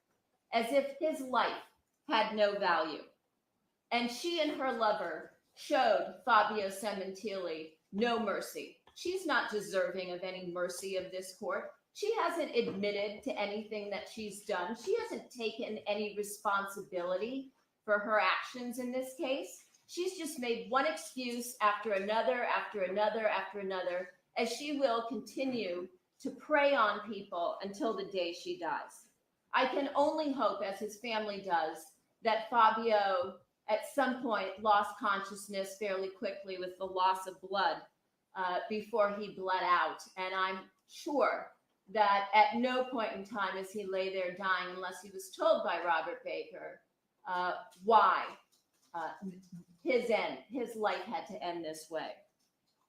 as if his life had no value. And she and her lover showed Fabio Cimitelli no mercy. She's not deserving of any mercy of this court. She hasn't admitted to anything that she's done. She hasn't taken any responsibility for her actions in this case. She's just made one excuse after another, after another, after another, as she will continue to prey on people until the day she dies. I can only hope, as his family does, that Fabio at some point lost consciousness fairly quickly with the loss of blood before he bled out. And I'm sure that at no point in time as he lay there dying, unless he was told by Robert Baker why his life had to end this way.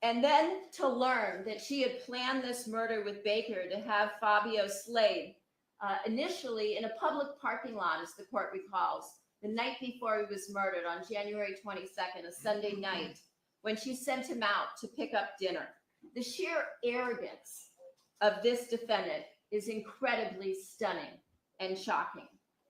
And then to learn that she had planned this murder with Baker to have Fabio slayed initially in a public parking lot, as the court recalls, the night before he was murdered on January 22nd, a Sunday night, when she sent him out to pick up dinner. The sheer arrogance of this defendant is incredibly stunning and shocking,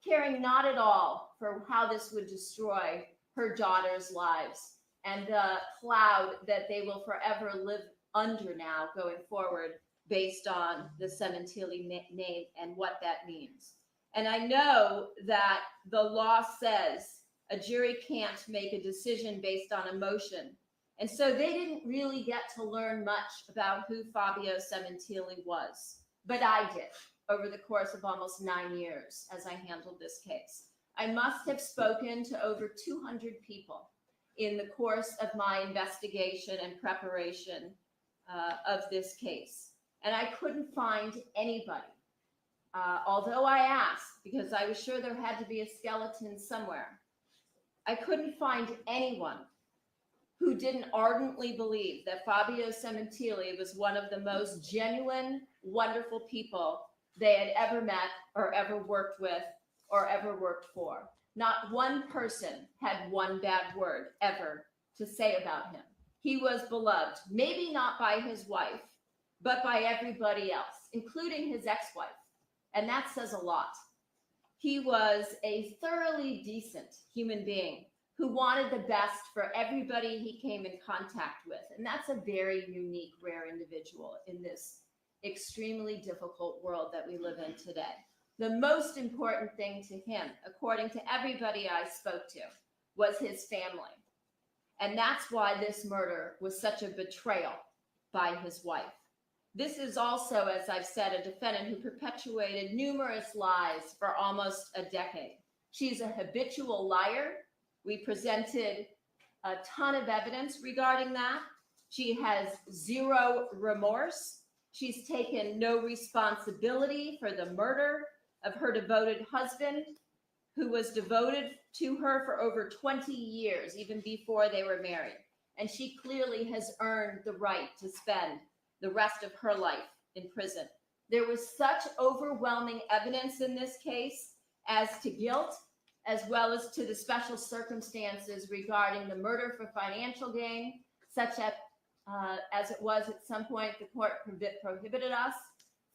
caring not at all for how this would destroy her daughter's lives and the cloud that they will forever live under now going forward based on the Cementili name and what that means. And I know that the law says a jury can't make a decision based on emotion. And so they didn't really get to learn much about who Fabio Cementili was. But I did over the course of almost 9 years as I handled this case. I must have spoken to over 200 people in the course of my investigation and preparation of this case. And I couldn't find anybody, although I asked, because I was sure there had to be a skeleton somewhere. I couldn't find anyone who didn't ardently believe that Fabio Cementili was one of the most genuine, wonderful people they had ever met or ever worked with or ever worked for. Not one person had one bad word ever to say about him. He was beloved, maybe not by his wife, but by everybody else, including his ex-wife. And that says a lot. He was a thoroughly decent human being who wanted the best for everybody he came in contact with. And that's a very unique, rare individual in this extremely difficult world that we live in today. The most important thing to him, according to everybody I spoke to, was his family. And that's why this murder was such a betrayal by his wife. This is also, as I've said, a defendant who perpetuated numerous lies for almost a decade. She's a habitual liar. We presented a ton of evidence regarding that. She has zero remorse. She's taken no responsibility for the murder of her devoted husband, who was devoted to her for over 20 years, even before they were married. And she clearly has earned the right to spend the rest of her life in prison. There was such overwhelming evidence in this case as to guilt, as well as to the special circumstances regarding the murder for financial gain, such as it was at some point, the court prohibited us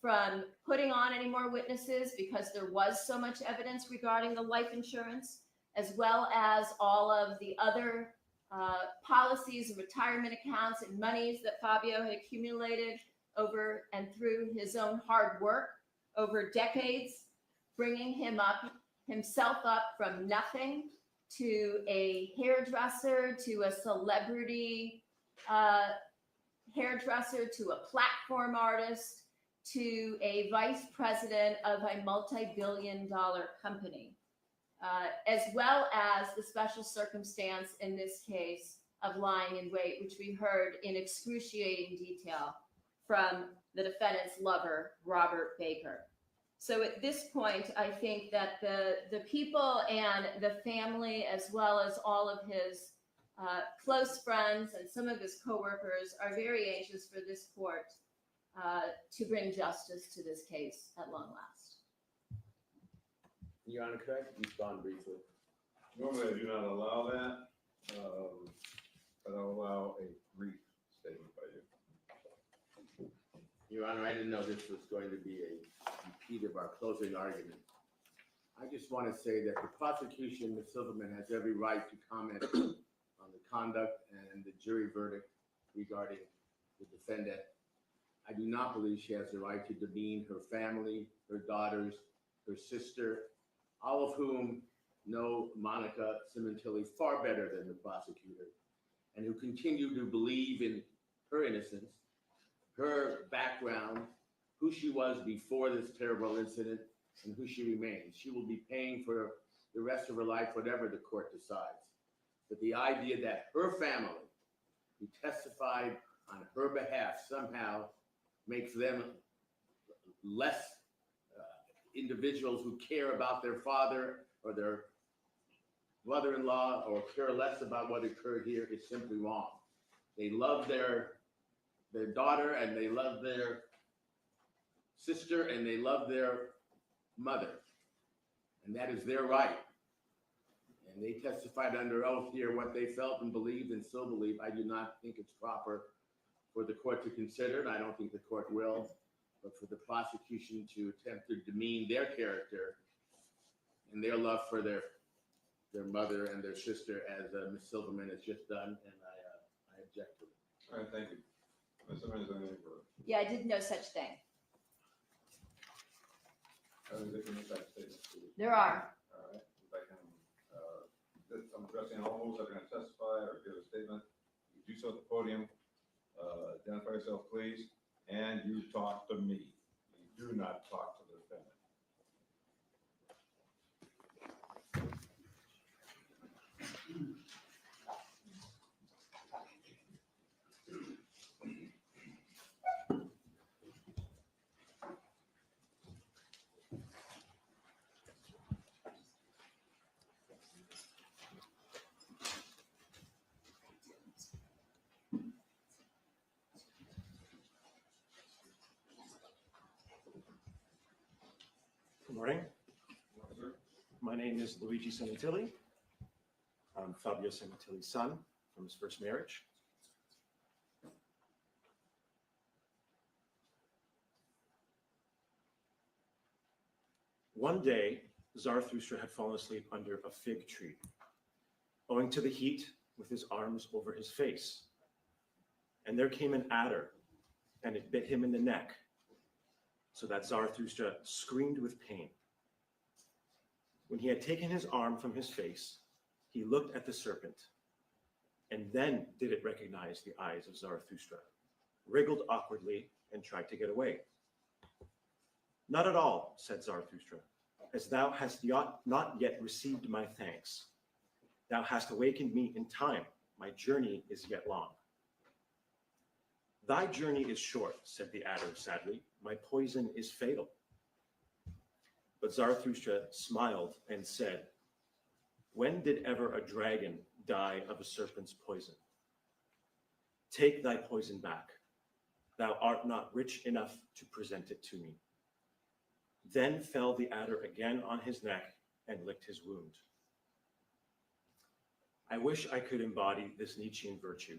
from putting on any more witnesses because there was so much evidence regarding the life insurance, as well as all of the other policies and retirement accounts and monies that Fabio had accumulated over and through his own hard work over decades, bringing himself up from nothing to a hairdresser, to a celebrity hairdresser, to a platform artist, to a vice president of a multi-billion-dollar company. As well as the special circumstance in this case of lying in wait, which we heard in excruciating detail from the defendant's lover, Robert Baker. So at this point, I think that the people and the family, as well as all of his close friends and some of his coworkers, are very anxious for this court to bring justice to this case at long last. Your Honor, could I respond briefly? Normally, I do not allow that, but I'll allow a brief statement by you. Your Honor, I didn't know this was going to be a repeat of our closing argument. I just want to say that the prosecution, Ms. Silverman, has every right to comment on the conduct and the jury verdict regarding the defendant. I do not believe she has the right to demean her family, her daughters, her sister, all of whom know Monica Simontilli far better than the prosecutor, and who continue to believe in her innocence, her background, who she was before this terrible incident, and who she remains. She will be paying for the rest of her life, whatever the court decides. But the idea that her family, who testified on her behalf, somehow makes them less individuals who care about their father or their mother-in-law, or care less about what occurred here, is simply wrong. They love their daughter, and they love their sister, and they love their mother, and that is their right. And they testified under oath here what they felt and believed and still believe. I do not think it's proper for the court to consider, and I don't think the court will, but for the prosecution to attempt to demean their character and their love for their mother and their sister, as Ms. Silverman has just done, and I object to it. All right, thank you. Ms. Simmons, anything further? Yeah, I did no such thing. There are. All right, if I can, I'm addressing all those that are going to testify or give a statement. You do so at the podium. Identify yourself, please, and you talk to me. You do not talk to the defendant. Good morning. My name is Luigi Simontilli. I'm Fabio Simontilli's son from his first marriage. One day, Zarathustra had fallen asleep under a fig tree, owing to the heat, with his arms over his face. And there came an adder, and it bit him in the neck, so that Zarathustra screamed with pain. When he had taken his arm from his face, he looked at the serpent, and then did it recognize the eyes of Zarathustra, wriggled awkwardly, and tried to get away. Not at all, said Zarathustra, as thou hast not yet received my thanks. Thou hast awakened me in time. My journey is yet long. Thy journey is short, said the adder sadly. My poison is fatal. But Zarathustra smiled and said, when did ever a dragon die of a serpent's poison? Take thy poison back. Thou art not rich enough to present it to me. Then fell the adder again on his neck and licked his wound. I wish I could embody this Nietzschean virtue.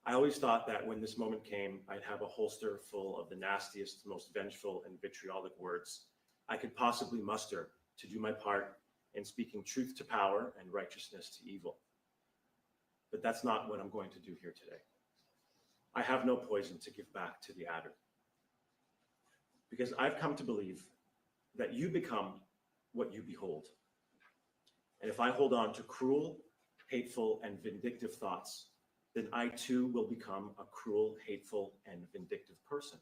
I always thought that when this moment came, I'd have a holster full of the nastiest, most vengeful and vitriolic words I could possibly muster to do my part in speaking truth to power and righteousness to evil. But that's not what I'm going to do here today. I have no poison to give back to the adder, because I've come to believe that you become what you behold. And if I hold on to cruel, hateful, and vindictive thoughts, then I too will become a cruel, hateful, and vindictive person.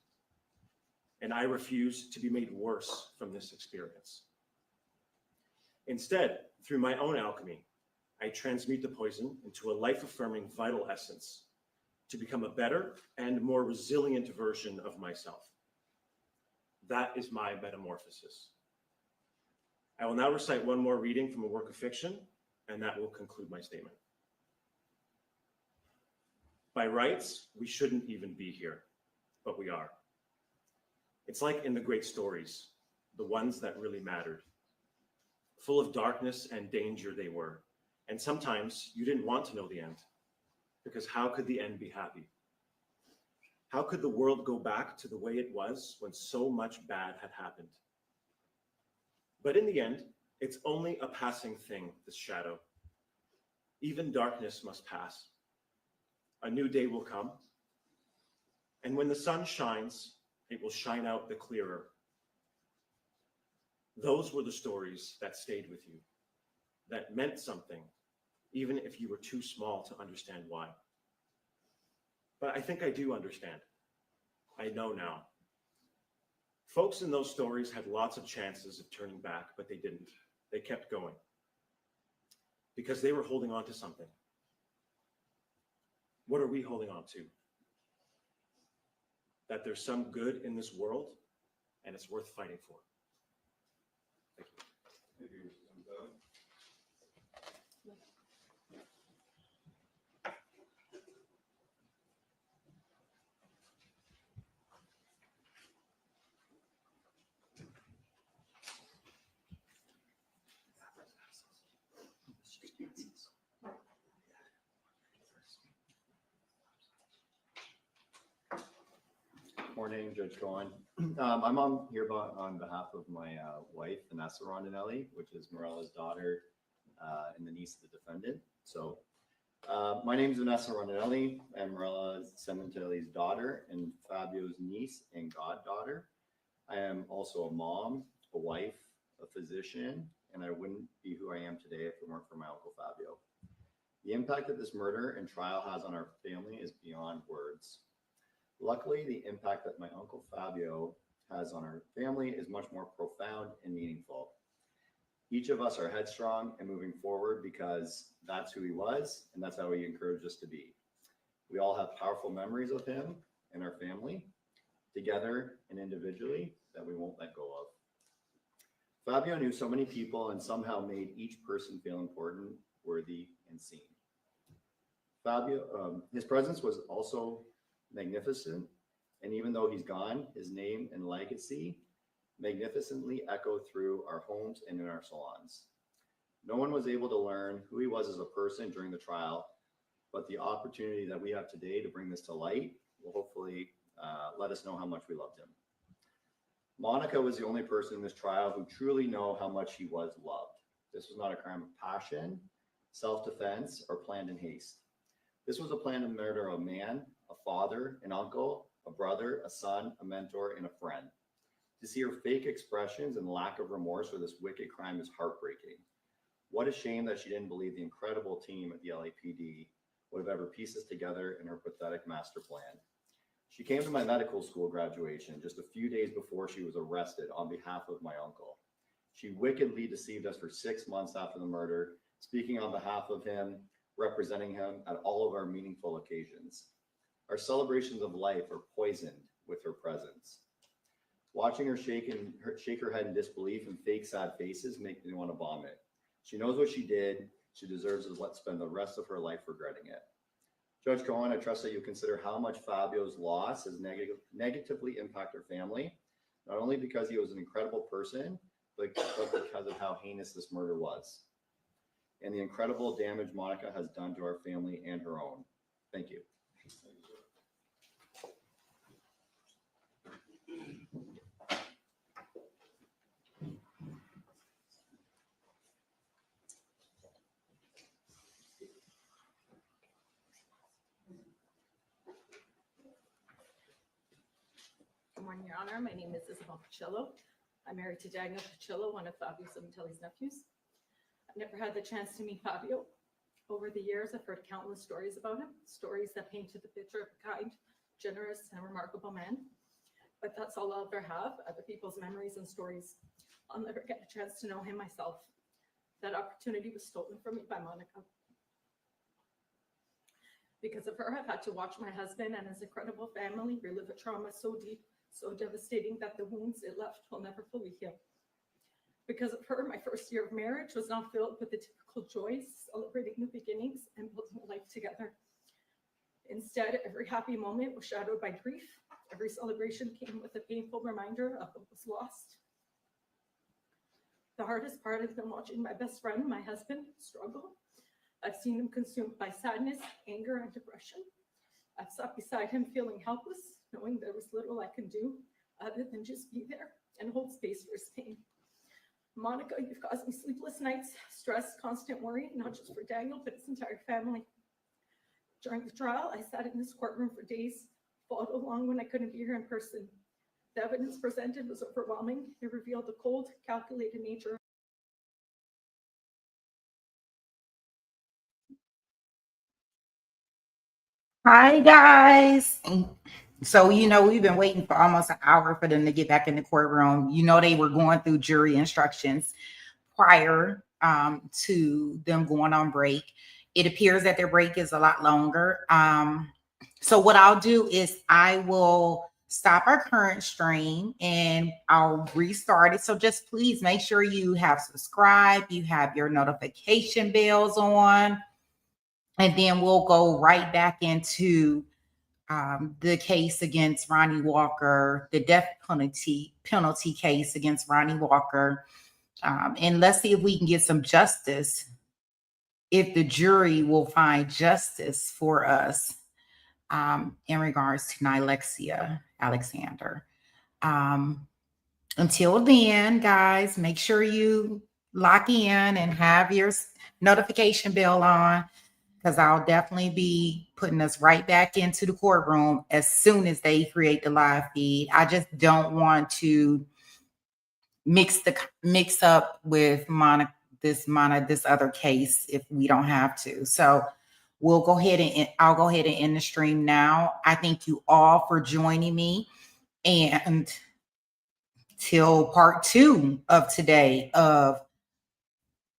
And I refuse to be made worse from this experience. Instead, through my own alchemy, I transmute the poison into a life-affirming vital essence to become a better and more resilient version of myself. That is my metamorphosis. I will now recite one more reading from a work of fiction, and that will conclude my statement. By rights, we shouldn't even be here, but we are. It's like in the great stories, the ones that really mattered. Full of darkness and danger they were, and sometimes you didn't want to know the end, because how could the end be happy? How could the world go back to the way it was when so much bad had happened? But in the end, it's only a passing thing, this shadow. Even darkness must pass. A new day will come, and when the sun shines, it will shine out the clearer. Those were the stories that stayed with you. that meant something, even if you were too small to understand why. But I think I do understand. I know now. Folks in those stories had lots of chances of turning back, but they didn't. They kept going because they were holding on to something. What are we holding on to? That there's some good in this world and it's worth fighting for. Thank you. Thank you, Mr. Santelli. Morning, Judge Cohen. I'm on here on behalf of my wife, Vanessa Rondinelli, which is Morella's daughter and the niece of the defendant. So my name is Vanessa Rondinelli. I'm Morella Cementelli's daughter and Fabio's niece and goddaughter. I am also a mom, a wife, a physician, and I wouldn't be who I am today if it weren't for my Uncle Fabio. The impact that this murder and trial has on our family is beyond words. Luckily, the impact that my Uncle Fabio has on our family is much more profound and meaningful. Each of us are headstrong and moving forward because that's who he was and that's how he encouraged us to be. We all have powerful memories of him and our family, together and individually, that we won't let go of. Fabio knew so many people and somehow made each person feel important, worthy, and seen. Fabio, his presence was also magnificent, and even though he's gone, his name and legacy magnificently echo through our homes and in our salons. No one was able to learn who he was as a person during the trial, but the opportunity that we have today to bring this to light will hopefully let us know how much we loved him. Monica was the only person in this trial who truly know how much he was loved. This was not a crime of passion, self-defense, or planned in haste. This was a planned murder of a man, a father, an uncle, a brother, a son, a mentor, and a friend. To see her fake expressions and lack of remorse for this wicked crime is heartbreaking. What a shame that she didn't believe the incredible team at the LAPD would have ever pieced this together in her pathetic master plan. She came to my medical school graduation just a few days before she was arrested on behalf of my uncle. She wickedly deceived us for 6 months after the murder, speaking on behalf of him, representing him at all of our meaningful occasions. Our celebrations of life are poisoned with her presence. Watching her shake her head in disbelief and fake sad faces make me want to vomit. She knows what she did. She deserves to spend the rest of her life regretting it. Judge Cohen, I trust that you consider how much Fabio's loss has negatively impacted our family, not only because he was an incredible person, but because of how heinous this murder was, and the incredible damage Monica has done to our family and her own. Thank you. Good morning, Your Honor. My name is Isabel Pacillo. I'm married to Daniel Pacillo, one of Fabio Cementelli's nephews. I've never had the chance to meet Fabio. Over the years, I've heard countless stories about him, stories that painted the picture of a kind, generous, and remarkable man. But that's all I'll ever have, other people's memories and stories. I'll never get a chance to know him myself. That opportunity was stolen from me by Monica. Because of her, I've had to watch my husband and his incredible family relive a trauma so deep, so devastating that the wounds it left will never fully heal. Because of her, my first year of marriage was not filled with the typical joys, celebrating new beginnings and building a life together. Instead, every happy moment was shadowed by grief. Every celebration came with a painful reminder of what was lost. The hardest part has been watching my best friend, my husband, struggle. I've seen him consumed by sadness, anger, and depression. I've sat beside him feeling helpless, knowing there was little I can do other than just be there and hold space for his pain. Monica, you've caused me sleepless nights, stress, constant worry, not just for Daniel, but his entire family. During the trial, I sat in this courtroom for days, followed along when I couldn't be here in person. The evidence presented was overwhelming. It revealed the cold, calculated nature Hi, guys. So, we've been waiting for almost an hour for them to get back in the courtroom. They were going through jury instructions prior to them going on break. It appears that their break is a lot longer. So what I'll do is I will stop our current stream and I'll restart it. So just please make sure you have subscribed, you have your notification bells on, and then we'll go right back into the case against Ronny Walker, the death penalty case against Ronny Walker. And let's see if we can get some justice, if the jury will find justice for us in regards to Nilexia Alexander. Until then, guys, make sure you lock in and have your notification bell on, because I'll definitely be putting us right back into the courtroom as soon as they create the live feed. I just don't want to mix up with this other case if we don't have to. So I'll go ahead and end the stream now. I thank you all for joining me, and till part 2 of today of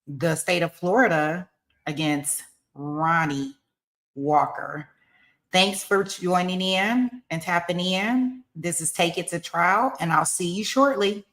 the state of Florida against Ronny Walker. Thanks for joining in and tapping in. This is Take It to Trial, and I'll see you shortly.